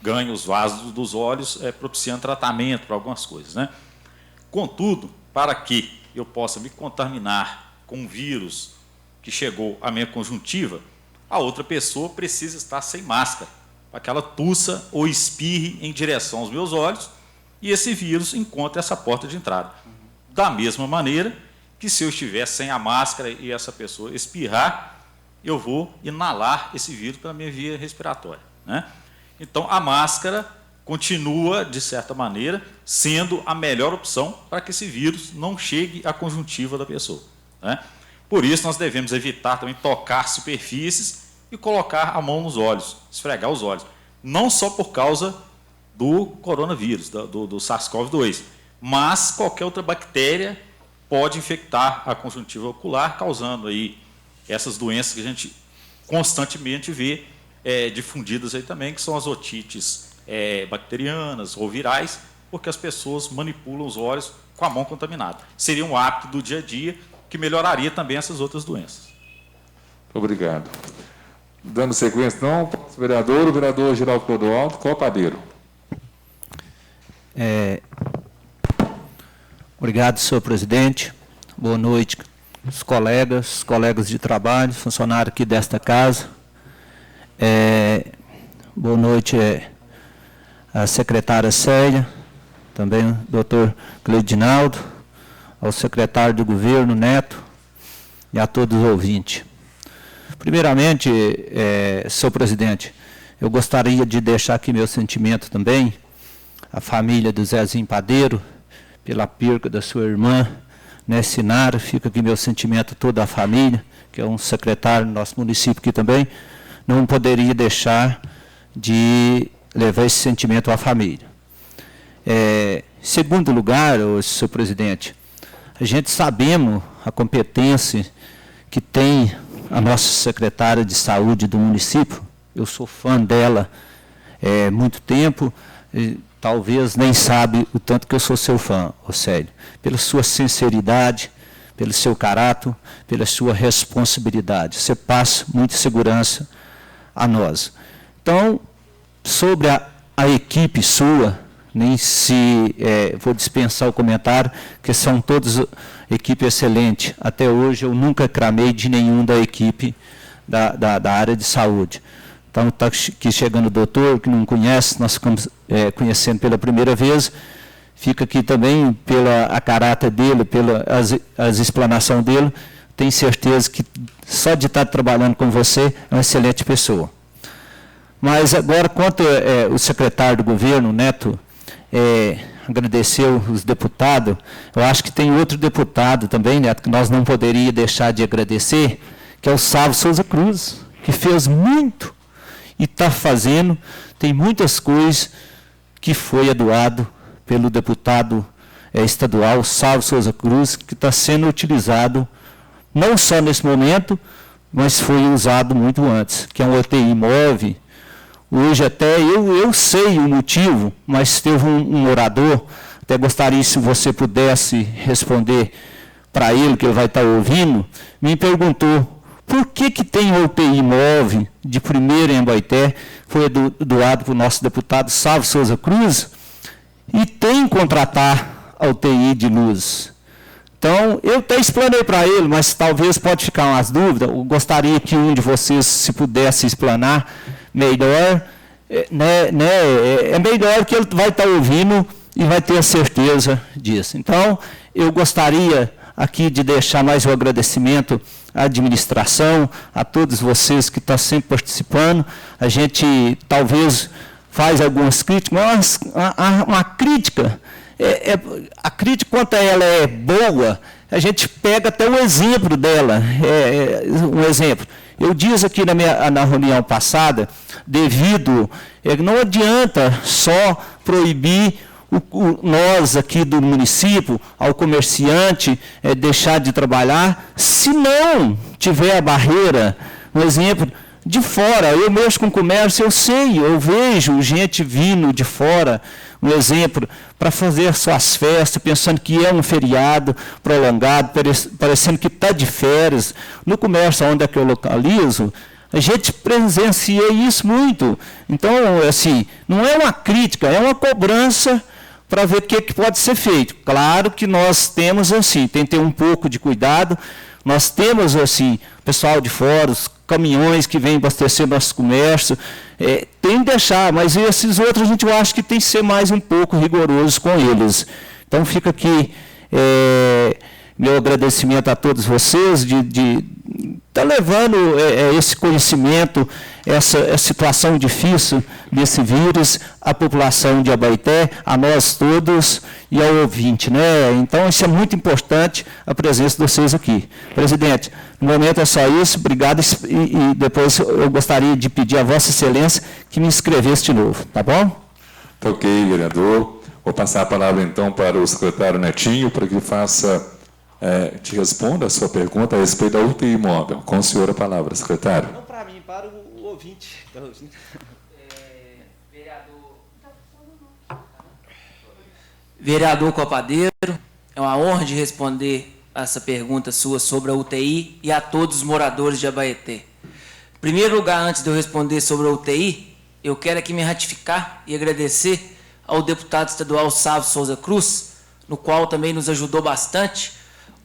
ganha os vasos dos olhos, propiciando tratamento para algumas coisas, né? Contudo, para que eu possa me contaminar com um vírus que chegou à minha conjuntiva, a outra pessoa precisa estar sem máscara, para que ela tussa ou espirre em direção aos meus olhos, e esse vírus encontra essa porta de entrada. Da mesma maneira que se eu estiver sem a máscara e essa pessoa espirrar, eu vou inalar esse vírus pela minha via respiratória, né? Então, a máscara continua, de certa maneira, sendo a melhor opção para que esse vírus não chegue à conjuntiva da pessoa, né? Por isso, nós devemos evitar também tocar superfícies e colocar a mão nos olhos, esfregar os olhos. Não só por causa do coronavírus, do SARS-CoV-2, mas qualquer outra bactéria pode infectar a conjuntiva ocular, causando aí essas doenças que a gente constantemente vê difundidas aí também, que são as otites bacterianas ou virais, porque as pessoas manipulam os olhos com a mão contaminada. Seria um hábito do dia a dia que melhoraria também essas outras doenças. Obrigado. Dando sequência, então, o vereador Geraldo Clodoaldo, Copadeiro. Obrigado, senhor presidente. Boa noite, os colegas de trabalho, funcionários aqui desta casa. Boa noite à secretária Célia, também o doutor Cleidinaldo, ao secretário do governo, Neto, e a todos os ouvintes. Primeiramente, senhor presidente, eu gostaria de deixar aqui meu sentimento também, a família do Zezinho Padeiro, pela perca da sua irmã, Sinara, fica aqui meu sentimento toda a família, que é um secretário do nosso município aqui também, não poderia deixar de levar esse sentimento à família. Segundo lugar, senhor presidente, a gente sabemos a competência que tem a nossa secretária de saúde do município, eu sou fã dela há muito tempo, talvez nem sabe o tanto que eu sou seu fã, Célio, pela sua sinceridade, pelo seu caráter, pela sua responsabilidade. Você passa muita segurança a nós. Então, sobre a equipe sua, nem se vou dispensar o comentário, que são todos equipe excelente. Até hoje eu nunca cramei de nenhum da equipe da área de saúde. Então, está aqui chegando o doutor, que não conhece, nós ficamos conhecendo pela primeira vez, fica aqui também pela caráter dele, pela as explanações dele, tenho certeza que só de estar trabalhando com você é uma excelente pessoa. Mas agora, quanto o secretário do governo, Neto, agradeceu os deputados, eu acho que tem outro deputado também, Neto, que nós não poderíamos deixar de agradecer, que é o Sávio Souza Cruz, que fez muito e está fazendo, tem muitas coisas que foi doado pelo deputado estadual Sávio Souza Cruz, que está sendo utilizado não só nesse momento, mas foi usado muito antes, que é um UTI móvel. Hoje até eu sei o motivo, mas teve um orador, até gostaria se você pudesse responder para ele, que ele vai estar ouvindo, me perguntou, por que tem UTI móvel de primeira em Abaeté, foi doado para o nosso deputado Sávio Souza Cruz, e tem que contratar a UTI de luz. Então, eu até explanei para ele, mas talvez pode ficar umas dúvidas, eu gostaria que um de vocês, se pudesse explanar melhor, é melhor que ele vai estar ouvindo e vai ter a certeza disso. Então, eu gostaria aqui de deixar mais um agradecimento à administração, a todos vocês que estão sempre participando. A gente talvez faz algumas críticas, mas uma crítica, a crítica, quanto a ela é boa, a gente pega até um exemplo dela. Um exemplo. Eu disse aqui na reunião passada, não adianta só proibir nós aqui do município, ao comerciante, deixar de trabalhar, se não tiver a barreira, um exemplo, de fora. Eu mexo com comércio, eu sei, eu vejo gente vindo de fora, um exemplo, para fazer suas festas, pensando que é um feriado prolongado, parecendo que está de férias. No comércio onde é que eu localizo, a gente presencia isso muito. Então, assim, não é uma crítica, é uma cobrança para ver o que pode ser feito. Claro que nós temos, assim, tem que ter um pouco de cuidado. Nós temos, assim, pessoal de fora, os caminhões que vêm abastecer nosso comércio, tem que deixar, mas esses outros a gente acha que tem que ser mais um pouco rigoroso com eles. Então, fica aqui meu agradecimento a todos vocês de estar levando esse conhecimento, essa situação difícil desse vírus, à população de Abaeté, a nós todos e ao ouvinte, né? Então, isso é muito importante, a presença de vocês aqui. Presidente, no momento é só isso, obrigado, e depois eu gostaria de pedir a Vossa Excelência que me inscrevesse de novo, tá bom? Tá ok, vereador. Vou passar a palavra, então, para o secretário Netinho, para que ele te responda a sua pergunta a respeito da UTI móvel. Com o senhor a palavra, secretário. Não para mim, para o ouvinte. Vereador Copadeiro, é uma honra de responder essa pergunta sua sobre a UTI e a todos os moradores de Abaeté. Em primeiro lugar, antes de eu responder sobre a UTI, eu quero aqui me ratificar e agradecer ao deputado estadual Sávio Souza Cruz, no qual também nos ajudou bastante,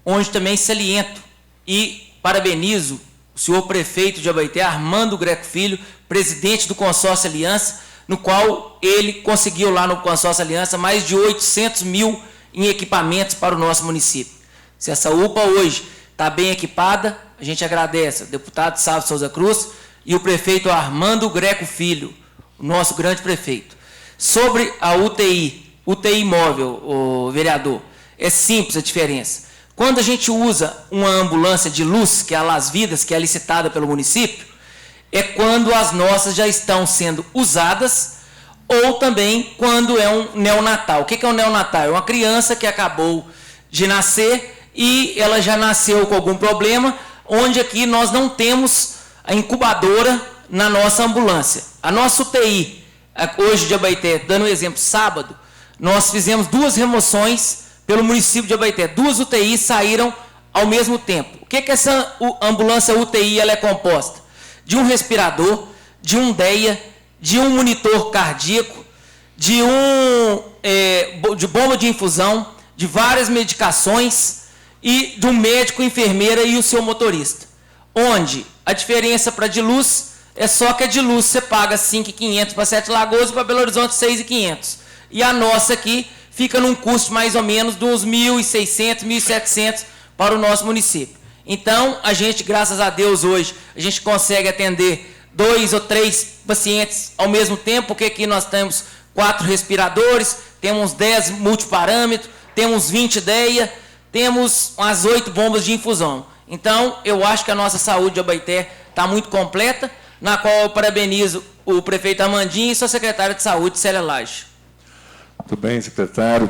onde também saliento e parabenizo o senhor prefeito de Abaeté, Armando Greco Filho, presidente do Consórcio Aliança, no qual ele conseguiu lá no Consórcio Aliança mais de 800 mil em equipamentos para o nosso município. Se essa UPA hoje está bem equipada, a gente agradece ao deputado Sávio Souza Cruz e o prefeito Armando Greco Filho, o nosso grande prefeito. Sobre a UTI móvel, o vereador, é simples a diferença. Quando a gente usa uma ambulância de luz, que é a Las Vidas, que é licitada pelo município, é quando as nossas já estão sendo usadas, ou também quando é um neonatal. O que é um neonatal? É uma criança que acabou de nascer e ela já nasceu com algum problema, onde aqui nós não temos a incubadora na nossa ambulância. A nossa UTI, hoje de Abaeté, dando um exemplo, sábado, nós fizemos 2 remoções pelo município de Abaeté. 2 UTIs saíram ao mesmo tempo. O que essa ambulância UTI ela é composta? De um respirador, de um DEA, de um monitor cardíaco, de bomba de infusão, de várias medicações e de um médico, enfermeira e o seu motorista. Onde a diferença para de luz é só que a de luz você paga 5.500 para Sete Lagoas e para Belo Horizonte 6.500. E a nossa aqui fica num custo mais ou menos de uns 1.600, 1.700 para o nosso município. Então, a gente, graças a Deus, hoje, a gente consegue atender 2 ou 3 pacientes ao mesmo tempo, porque aqui nós temos 4 respiradores, temos 10 multiparâmetros, temos 20 DEA, temos umas 8 bombas de infusão. Então, eu acho que a nossa saúde de Abaeté está muito completa, na qual eu parabenizo o prefeito Armandinho e sua secretária de saúde, Célia Lage. Muito bem, secretário.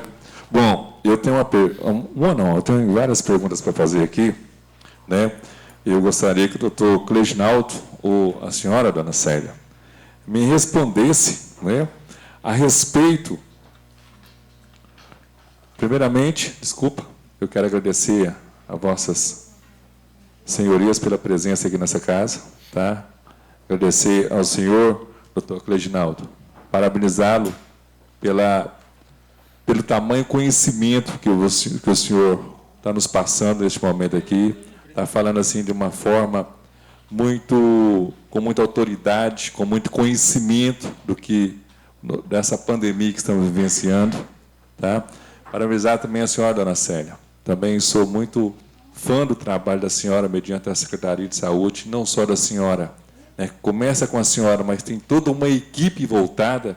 Bom, eu tenho eu tenho várias perguntas para fazer aqui, né? Eu gostaria que o doutor Cleginaldo, ou a senhora, dona Célia, me respondesse, né, a respeito. Primeiramente, desculpa, eu quero agradecer a vossas senhorias pela presença aqui nessa casa, tá? Agradecer ao senhor, doutor Cleginaldo, parabenizá-lo pelo tamanho conhecimento que o senhor está nos passando neste momento aqui, está falando assim de uma forma com muita autoridade, com muito conhecimento dessa pandemia que estamos vivenciando, Tá? Parabenizar também a senhora, dona Célia. Também sou muito fã do trabalho da senhora mediante a Secretaria de Saúde, não só da senhora, né? Começa com a senhora, mas tem toda uma equipe voltada,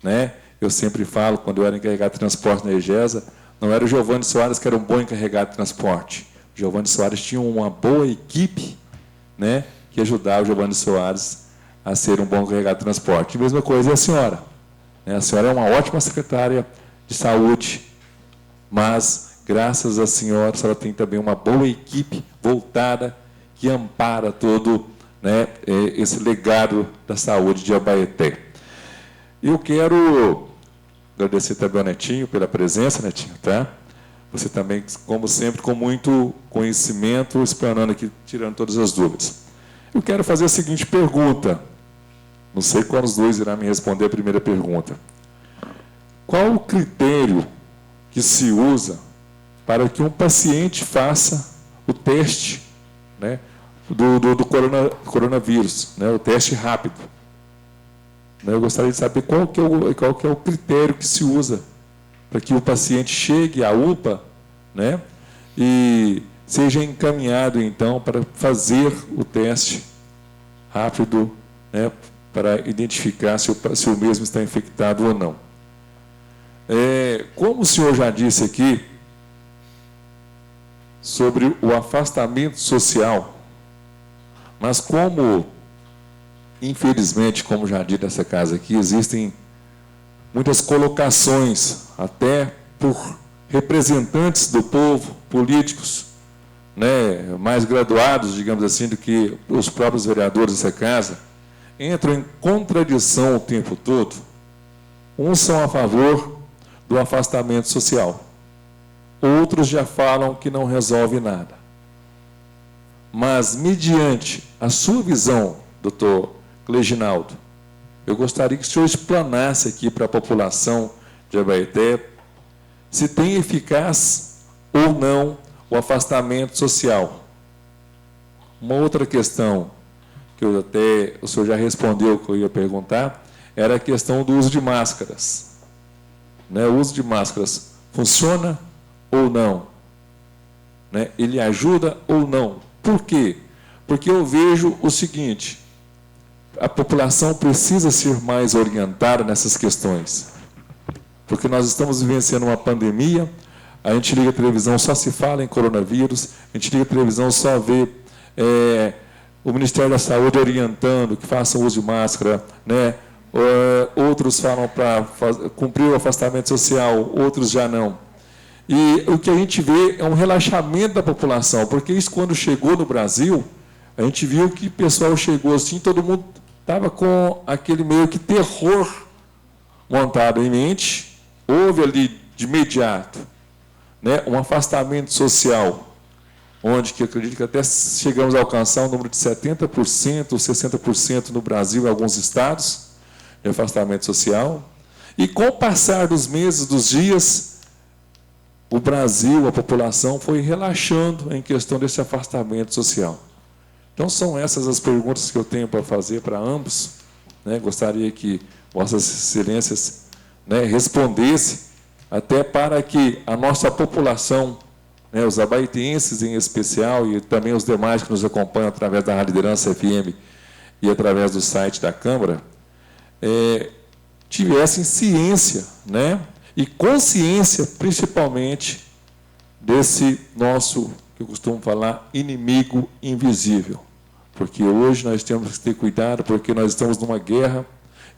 né? Eu sempre falo, quando eu era encarregado de transporte na EGESA, não era o Giovanni Soares que era um bom encarregado de transporte. O Giovanni Soares tinha uma boa equipe, né, que ajudava o Giovanni Soares a ser um bom encarregado de transporte. A mesma coisa é a senhora. Né? A senhora é uma ótima secretária de saúde, mas, graças à senhora, a senhora tem também uma boa equipe voltada que ampara todo, né, esse legado da saúde de Abaeté. Eu quero agradecer também ao Netinho pela presença, Netinho, tá? Você também, como sempre, com muito conhecimento, explanando aqui, tirando todas as dúvidas. Eu quero fazer a seguinte pergunta. Não sei qual dos dois irá me responder a primeira pergunta. Qual o critério que se usa para que um paciente faça o teste, né, do coronavírus, né, o teste rápido? Eu gostaria de saber qual que é o critério que se usa para que o paciente chegue à UPA, né, e seja encaminhado, então, para fazer o teste rápido, né, para identificar se o mesmo está infectado ou não. Como o senhor já disse aqui, sobre o afastamento social, mas como, infelizmente, como já disse nessa casa aqui, existem muitas colocações, até por representantes do povo, políticos, né, mais graduados, digamos assim, do que os próprios vereadores dessa casa, entram em contradição o tempo todo. Uns são a favor do afastamento social, outros já falam que não resolve nada. Mas, mediante a sua visão, doutor Cleginaldo, eu gostaria que o senhor explanasse aqui para a população de Abaeté se tem eficaz ou não o afastamento social. Uma outra questão, que o senhor já respondeu, que eu ia perguntar, era a questão do uso de máscaras. Né? O uso de máscaras funciona ou não? Né? Ele ajuda ou não? Por quê? Porque eu vejo o seguinte: a população precisa ser mais orientada nessas questões. Porque nós estamos vivenciando uma pandemia, a gente liga a televisão, só se fala em coronavírus, a gente liga a televisão, só vê o Ministério da Saúde orientando que façam uso de máscara, né? Outros falam para cumprir o afastamento social, outros já não. E o que a gente vê é um relaxamento da população, porque isso, quando chegou no Brasil, a gente viu que o pessoal chegou assim, todo mundo estava com aquele meio que terror montado em mente. Houve ali, de imediato, né, um afastamento social, onde que eu acredito que até chegamos a alcançar um número de 70% ou 60% no Brasil, em alguns estados, de afastamento social. E com o passar dos meses, dos dias, o Brasil, a população, foi relaxando em questão desse afastamento social. Então, são essas as perguntas que eu tenho para fazer para ambos. Né? Gostaria que Vossas Excelências, né, respondessem, até para que a nossa população, né, os abaetenses em especial, e também os demais que nos acompanham através da Rádio Liderança FM e através do site da Câmara, tivessem ciência, né, e consciência, principalmente, desse nosso, que eu costumo falar, inimigo invisível. Porque hoje nós temos que ter cuidado, porque nós estamos numa guerra,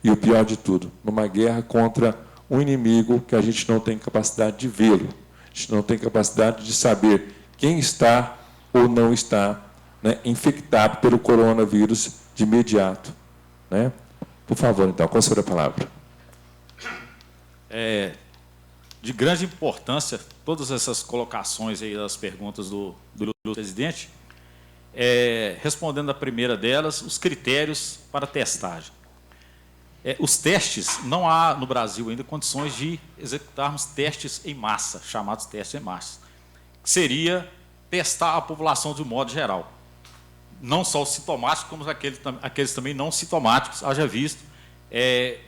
e o pior de tudo, numa guerra contra um inimigo que a gente não tem capacidade de vê-lo, a gente não tem capacidade de saber quem está ou não está, né, infectado pelo coronavírus de imediato. Né? Por favor, então, com a senhora a palavra. De grande importância, todas essas colocações aí das perguntas do presidente, respondendo a primeira delas, os critérios para testagem. Os testes, não há no Brasil ainda condições de executarmos testes em massa, chamados testes em massa, que seria testar a população de um modo geral. Não só os sintomáticos, como aqueles também não sintomáticos, haja visto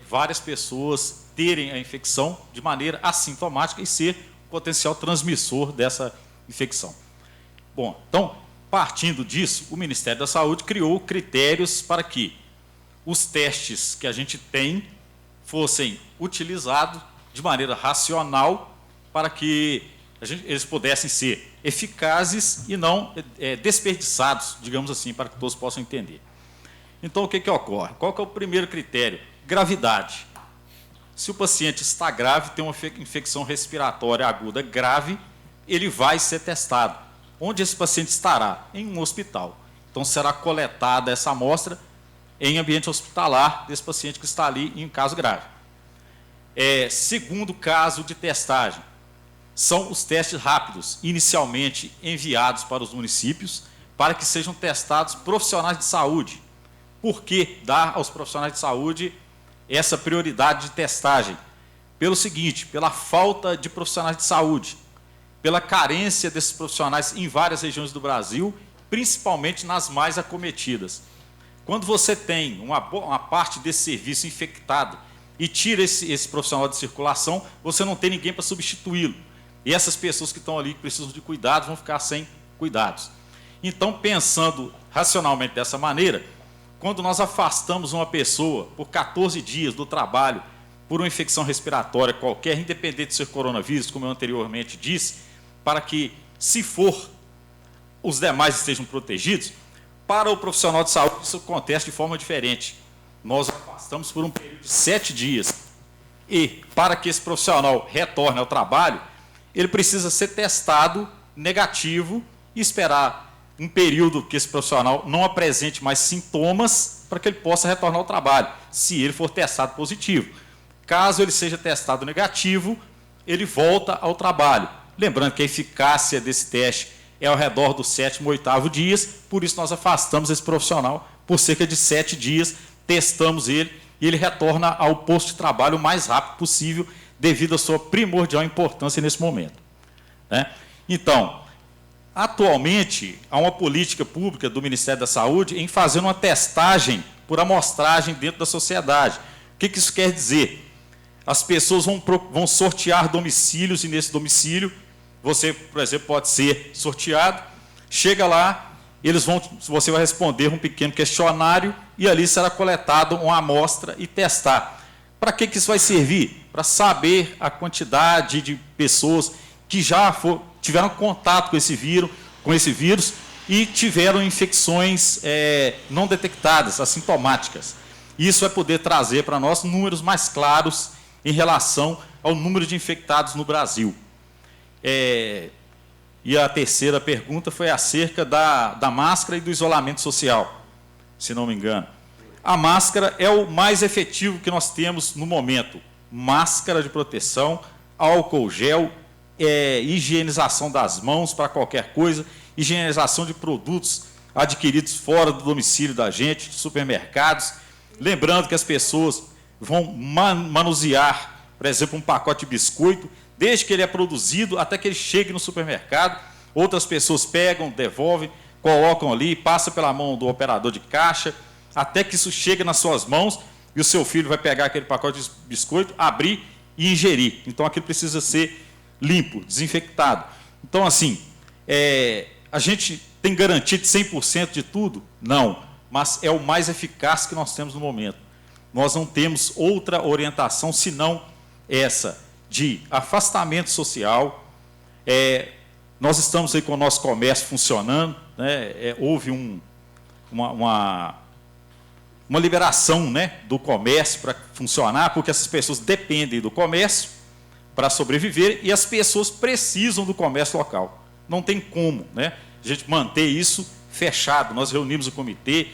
várias pessoas terem a infecção de maneira assintomática e ser potencial transmissor dessa infecção. Bom, então, partindo disso, o Ministério da Saúde criou critérios para que os testes que a gente tem fossem utilizados de maneira racional para que eles pudessem ser eficazes e não desperdiçados, digamos assim, para que todos possam entender. Então, o que ocorre? Qual que é o primeiro critério? Gravidade. Se o paciente está grave, tem uma infecção respiratória aguda grave, ele vai ser testado. Onde esse paciente estará? Em um hospital. Então, será coletada essa amostra em ambiente hospitalar desse paciente que está ali em caso grave. Segundo caso de testagem, são os testes rápidos, inicialmente enviados para os municípios, para que sejam testados profissionais de saúde. Por que dar aos profissionais de saúde essa prioridade de testagem? Pelo seguinte, pela falta de profissionais de saúde, pela carência desses profissionais em várias regiões do Brasil, principalmente nas mais acometidas. Quando você tem uma parte desse serviço infectado e tira esse profissional de circulação, você não tem ninguém para substituí-lo. E essas pessoas que estão ali, que precisam de cuidados, vão ficar sem cuidados. Então, pensando racionalmente dessa maneira, quando nós afastamos uma pessoa por 14 dias do trabalho por uma infecção respiratória qualquer, independente de ser coronavírus, como eu anteriormente disse, para que, se for, os demais estejam protegidos, para o profissional de saúde isso acontece de forma diferente. Nós afastamos por um período de 7 dias. E, para que esse profissional retorne ao trabalho, ele precisa ser testado negativo e esperar um período que esse profissional não apresente mais sintomas para que ele possa retornar ao trabalho, se ele for testado positivo. Caso ele seja testado negativo, ele volta ao trabalho. Lembrando que a eficácia desse teste é ao redor do 7º, 8º dias, por isso nós afastamos esse profissional por cerca de 7 dias, testamos ele e ele retorna ao posto de trabalho o mais rápido possível, devido à sua primordial importância nesse momento. Então, atualmente, há uma política pública do Ministério da Saúde em fazer uma testagem por amostragem dentro da sociedade. O que isso quer dizer? As pessoas vão sortear domicílios e nesse domicílio, você, por exemplo, pode ser sorteado, chega lá, você vai responder um pequeno questionário e ali será coletado uma amostra e testar. Para que isso vai servir? Para saber a quantidade de pessoas que já tiveram contato com esse vírus e tiveram infecções não detectadas, assintomáticas. Isso vai poder trazer para nós números mais claros em relação ao número de infectados no Brasil. E a terceira pergunta foi acerca da máscara e do isolamento social, se não me engano. A máscara é o mais efetivo que nós temos no momento. Máscara de proteção, álcool gel, higienização das mãos para qualquer coisa, higienização de produtos adquiridos fora do domicílio da gente, de supermercados. Lembrando que as pessoas vão manusear, por exemplo, um pacote de biscoito, desde que ele é produzido até que ele chegue no supermercado. Outras pessoas pegam, devolvem, colocam ali, passa pela mão do operador de caixa, até que isso chega nas suas mãos e o seu filho vai pegar aquele pacote de biscoito, abrir e ingerir. Então, aquilo precisa ser limpo, desinfectado. Então, assim, a gente tem garantia de 100% de tudo? Não, mas é o mais eficaz que nós temos no momento. Nós não temos outra orientação senão essa de afastamento social. Nós estamos aí com o nosso comércio funcionando, houve uma liberação, do comércio para funcionar, porque essas pessoas dependem do comércio para sobreviver e as pessoas precisam do comércio local. Não tem como, a gente manter isso fechado. Nós reunimos o comitê,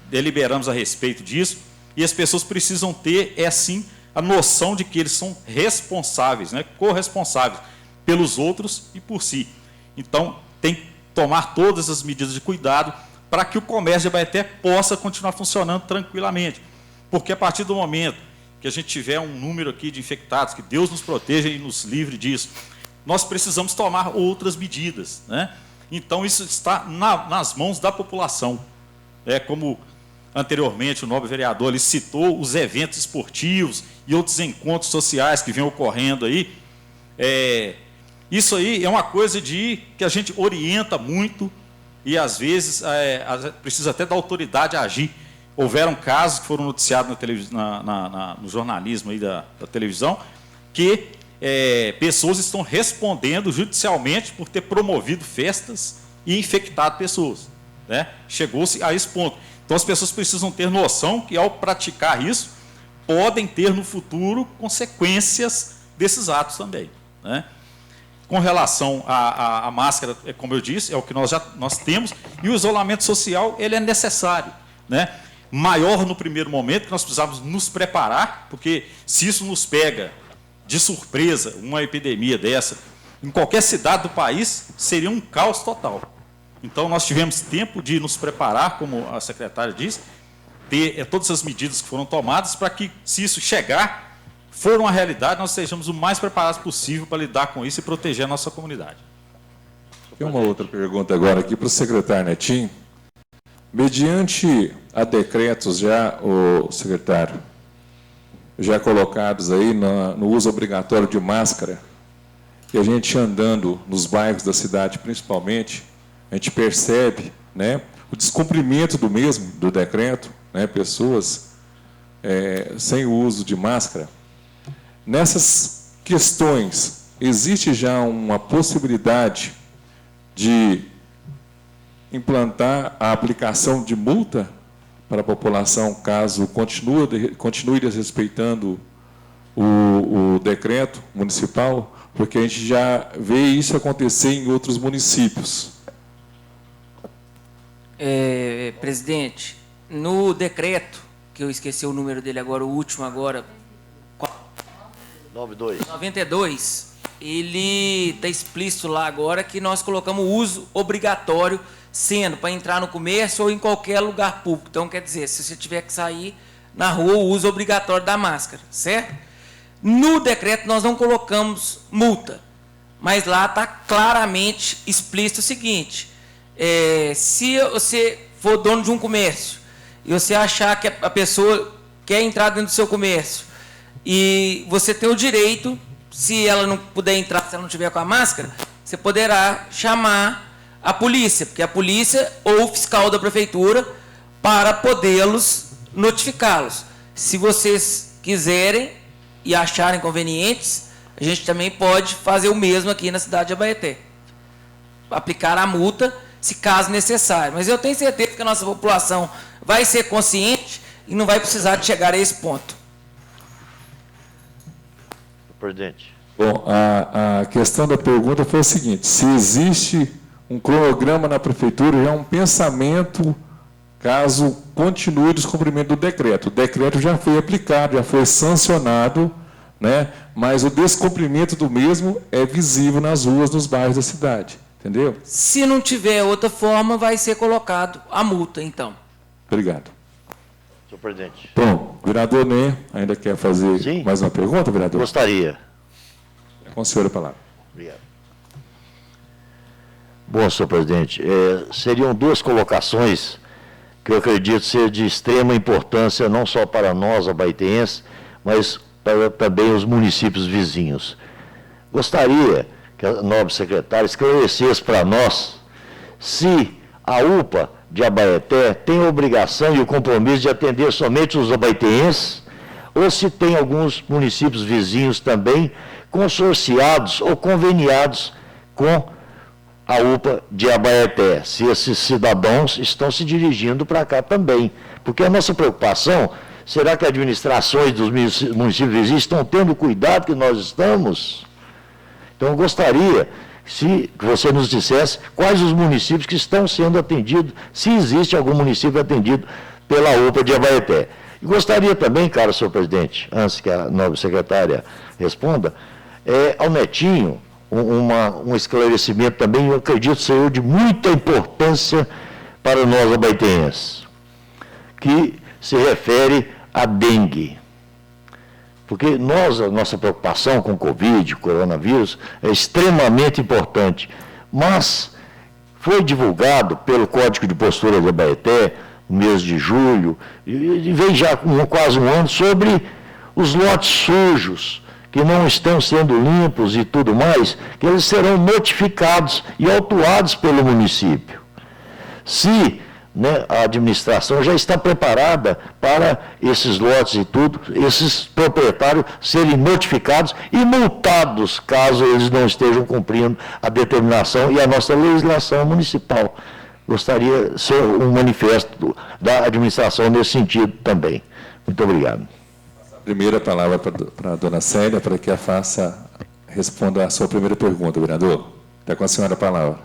deliberamos a respeito disso e as pessoas precisam ter, sim, a noção de que eles são responsáveis, corresponsáveis pelos outros e por si. Então, tem que tomar todas as medidas de cuidado para que o comércio de Abaeté possa continuar funcionando tranquilamente. Porque a partir do momento que a gente tiver um número aqui de infectados, que Deus nos proteja e nos livre disso, nós precisamos tomar outras medidas. Então, isso está nas mãos da população. Como anteriormente o nobre vereador ele citou os eventos esportivos e outros encontros sociais que vêm ocorrendo aí. Isso aí é uma coisa que a gente orienta muito e, às vezes, precisa até da autoridade agir. Houveram casos que foram noticiados no jornalismo aí da televisão que pessoas estão respondendo judicialmente por ter promovido festas e infectado pessoas, né? Chegou-se a esse ponto. Então, as pessoas precisam ter noção que, ao praticar isso, podem ter no futuro consequências desses atos também, né? Com relação à máscara, como eu disse, é o que nós temos, e o isolamento social ele é necessário, né? Maior no primeiro momento, que nós precisamos nos preparar, porque se isso nos pega de surpresa, uma epidemia dessa, em qualquer cidade do país, seria um caos total. Então, nós tivemos tempo de nos preparar, como a secretária disse, ter todas as medidas que foram tomadas para que, se isso chegar, for uma realidade, nós sejamos o mais preparados possível para lidar com isso e proteger a nossa comunidade. Tem uma outra pergunta agora aqui para o secretário Netinho. Mediante a decretos já, o secretário, já colocados aí no uso obrigatório de máscara, e a gente andando nos bairros da cidade principalmente, a gente percebe, né, o descumprimento do mesmo, do decreto, né, pessoas sem o uso de máscara. Nessas questões, existe já uma possibilidade de implantar a aplicação de multa para a população, caso continue desrespeitando o decreto municipal, porque a gente já vê isso acontecer em outros municípios. Presidente, no decreto, que eu esqueci o número dele agora, o último agora, 92, ele está explícito lá agora que nós colocamos o uso obrigatório, sendo para entrar no comércio ou em qualquer lugar público. Então, quer dizer, se você tiver que sair na rua, o uso obrigatório da máscara, certo? No decreto, nós não colocamos multa, mas lá está claramente explícito o seguinte: se você for dono de um comércio e você achar que a pessoa quer entrar dentro do seu comércio e você tem o direito, se ela não puder entrar, se ela não tiver com a máscara, você poderá chamar a polícia, porque a polícia ou o fiscal da prefeitura, para podê-los notificá-los. Se vocês quiserem e acharem convenientes, a gente também pode fazer o mesmo aqui na cidade de Abaeté. Aplicar a multa, se caso necessário. Mas eu tenho certeza que a nossa população vai ser consciente e não vai precisar de chegar a esse ponto. Presidente. Bom, a questão da pergunta foi a seguinte: se existe um cronograma na prefeitura, já um pensamento, caso continue o descumprimento do decreto. O decreto já foi aplicado, já foi sancionado, né? Mas o descumprimento do mesmo é visível nas ruas, nos bairros da cidade. Entendeu? Se não tiver outra forma, vai ser colocado a multa, então. Obrigado. Senhor presidente. Bom, vereador Ney, ainda quer fazer mais uma pergunta, vereador? Gostaria. Com o senhor a palavra. Obrigado. Bom, senhor presidente, seriam duas colocações que eu acredito ser de extrema importância, não só para nós, abaetenses, mas para também os municípios vizinhos. Gostaria que a nobre secretária esclarecesse para nós se a UPA de Abaeté tem a obrigação e o compromisso de atender somente os abaetenses, ou se tem alguns municípios vizinhos também consorciados ou conveniados com a UPA de Abaeté, se esses cidadãos estão se dirigindo para cá também. Porque a nossa preocupação, será que as administrações dos municípios vizinhos estão tendo o cuidado que nós estamos? Então, eu gostaria que você nos dissesse quais os municípios que estão sendo atendidos, se existe algum município atendido pela UPA de Abaeté. E gostaria também, caro senhor presidente, antes que a nobre secretária responda, ao Netinho, um esclarecimento também, eu acredito ser de muita importância para nós abaetenses, que se refere à dengue. Porque a nossa preocupação com o Covid, coronavírus, é extremamente importante. Mas foi divulgado pelo Código de Postura de Abaeté, o mês de julho, e vem já com quase um ano, sobre os lotes sujos, que não estão sendo limpos e tudo mais, que eles serão notificados e autuados pelo município. Se, né, a administração já está preparada para esses lotes e tudo, esses proprietários serem notificados e multados, caso eles não estejam cumprindo a determinação e a nossa legislação municipal. Gostaria de ser um manifesto da administração nesse sentido também. Muito obrigado. Primeira palavra para a dona Célia, para que ela responda a sua primeira pergunta, vereador. Está com a senhora a palavra.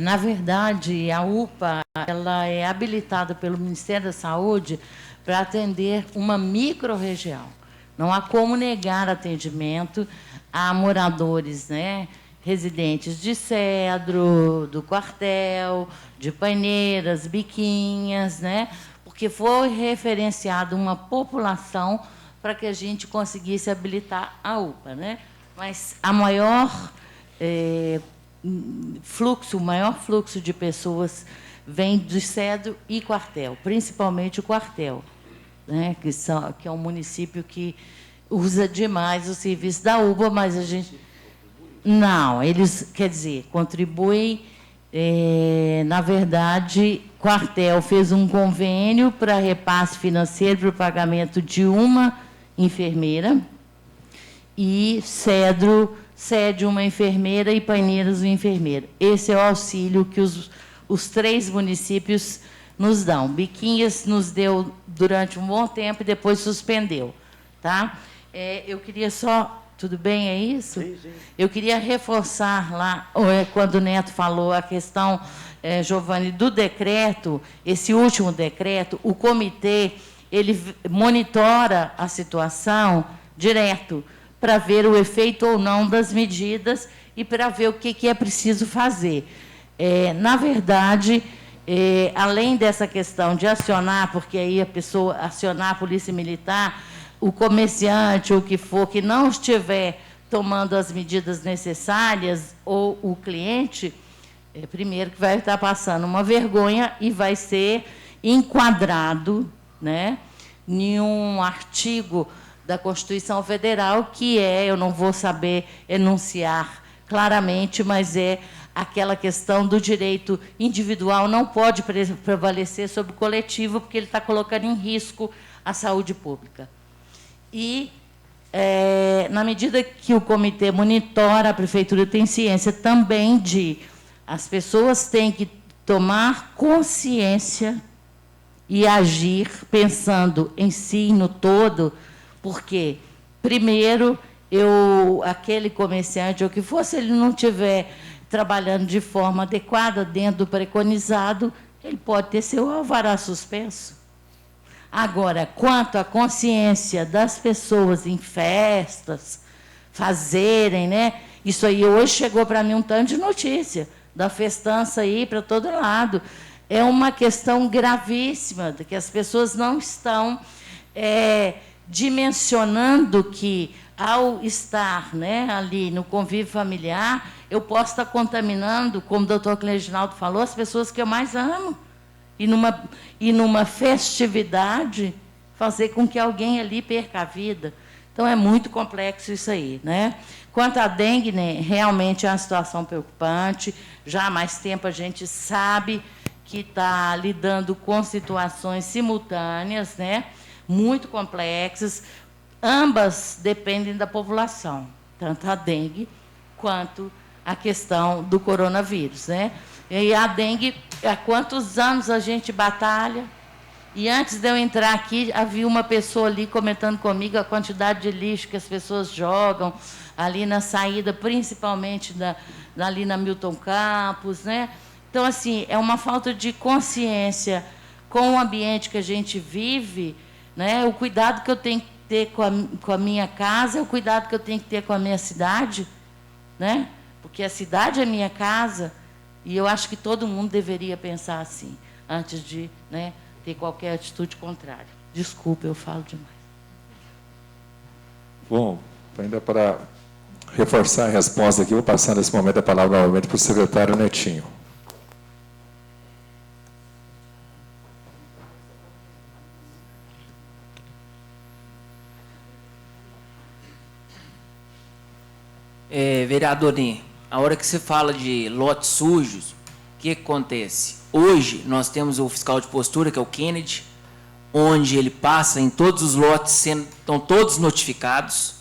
Na verdade, a UPA ela é habilitada pelo Ministério da Saúde para atender uma microrregião. Não há como negar atendimento a moradores, né, residentes de Cedro, do Quartel, de Paineiras, Biquinhas, né, porque foi referenciada uma população para que a gente conseguisse habilitar a UPA, né? Mas a maior o maior fluxo de pessoas vem de Cedro e Quartel, principalmente o Quartel, né? Que é um município que usa demais o serviço da UPA, mas a gente... Não, eles, quer dizer, contribuem, na verdade, Quartel fez um convênio para repasse financeiro para o pagamento de uma enfermeira e Cedro cede uma enfermeira e Paineiras uma enfermeira. Esse é o auxílio que os 3 municípios nos dão. Biquinhas nos deu durante um bom tempo e depois suspendeu. Tá? Eu queria só... Tudo bem, é isso? Sim, sim. Eu queria reforçar lá, quando o Neto falou a questão, Giovanni, do decreto, esse último decreto, o comitê, ele monitora a situação direto, para ver o efeito ou não das medidas e para ver o que é preciso fazer. Na verdade, além dessa questão de acionar, porque aí a pessoa acionar a polícia militar, o comerciante ou o que for que não estiver tomando as medidas necessárias, ou o cliente, primeiro que vai estar passando uma vergonha e vai ser enquadrado, né, em um artigo da Constituição Federal, que eu não vou saber enunciar claramente, mas é aquela questão do direito individual não pode prevalecer sobre o coletivo, porque ele está colocando em risco a saúde pública. E, na medida que o comitê monitora, a prefeitura tem ciência também de as pessoas têm que tomar consciência e agir pensando em si, no todo, porque, primeiro, aquele comerciante, ou que fosse, ele não estiver trabalhando de forma adequada dentro do preconizado, ele pode ter seu alvará suspenso. Agora, quanto à consciência das pessoas em festas, fazerem, né? Isso aí hoje chegou para mim um tanto de notícia, da festança aí para todo lado. É uma questão gravíssima, de que as pessoas não estão dimensionando que, ao estar, né, ali no convívio familiar, eu posso estar contaminando, como o doutor Cleginaldo falou, as pessoas que eu mais amo. E numa festividade, fazer com que alguém ali perca a vida. Então, é muito complexo isso aí, né? Quanto à dengue, né, realmente é uma situação preocupante. Já há mais tempo a gente sabe que está lidando com situações simultâneas, né, muito complexas. Ambas dependem da população, tanto a dengue quanto a questão do coronavírus, né? E a dengue, há quantos anos a gente batalha? E antes de eu entrar aqui, havia uma pessoa ali comentando comigo a quantidade de lixo que as pessoas jogam ali na saída, principalmente ali na Milton Campos, né? Então, assim, é uma falta de consciência com o ambiente que a gente vive, né? O cuidado que eu tenho que ter com a minha casa, o cuidado que eu tenho que ter com a minha cidade, né? Porque a cidade é minha casa, e eu acho que todo mundo deveria pensar assim, antes de, né, ter qualquer atitude contrária. Desculpa, eu falo demais. Bom, ainda para reforçar a resposta aqui, vou passar nesse momento a palavra novamente para o secretário Netinho. Vereador Ney, a hora que você fala de lotes sujos, o que acontece? Hoje nós temos o fiscal de postura, que é o Kennedy, onde ele passa em todos os lotes, estão todos notificados,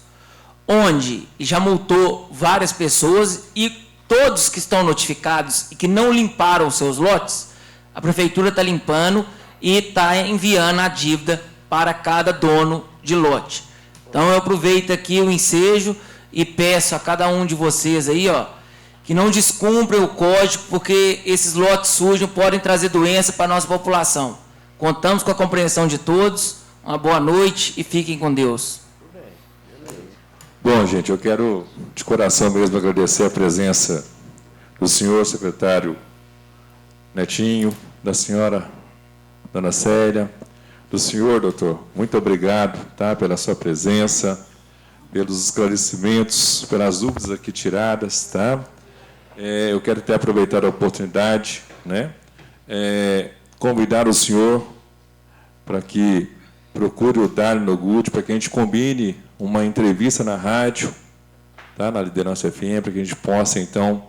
onde já multou várias pessoas e todos que estão notificados e que não limparam os seus lotes, a prefeitura está limpando e está enviando a dívida para cada dono de lote. Então eu aproveito aqui o ensejo e peço a cada um de vocês aí, ó, que não descumprem o código, porque esses lotes sujos podem trazer doença para a nossa população. Contamos com a compreensão de todos. Uma boa noite e fiquem com Deus. Bom, gente, eu quero de coração mesmo agradecer a presença do senhor secretário Netinho, da senhora Dona Célia, do senhor, doutor. Muito obrigado, tá, pela sua presença, pelos esclarecimentos, pelas dúvidas aqui tiradas, tá? Eu quero até aproveitar a oportunidade, né? Convidar o senhor para que procure o Darley Noguchi, para que a gente combine uma entrevista na rádio, tá? Na Liderança FM, para que a gente possa, então,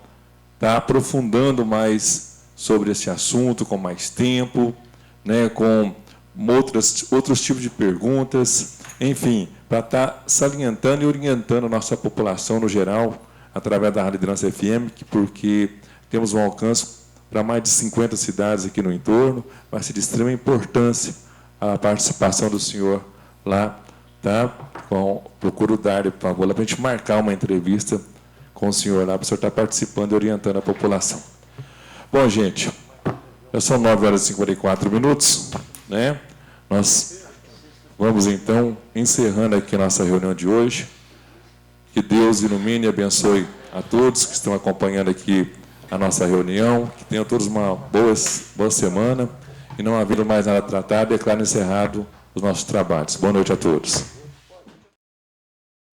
estar aprofundando mais sobre esse assunto, com mais tempo, né? Com outros tipos de perguntas, enfim, para estar salientando e orientando a nossa população no geral, através da Liderança FM, porque temos um alcance para mais de 50 cidades aqui no entorno, vai ser de extrema importância a participação do senhor lá, tá? Procuro dar, por favor, para a gente marcar uma entrevista com o senhor lá, para o senhor estar participando e orientando a população. Bom, gente, já são 9h54, né? Nós vamos, então, encerrando aqui a nossa reunião de hoje. Que Deus ilumine e abençoe a todos que estão acompanhando aqui a nossa reunião, que tenham todos uma boa semana, e não havendo mais nada tratado, declaro encerrado os nossos trabalhos. Boa noite a todos.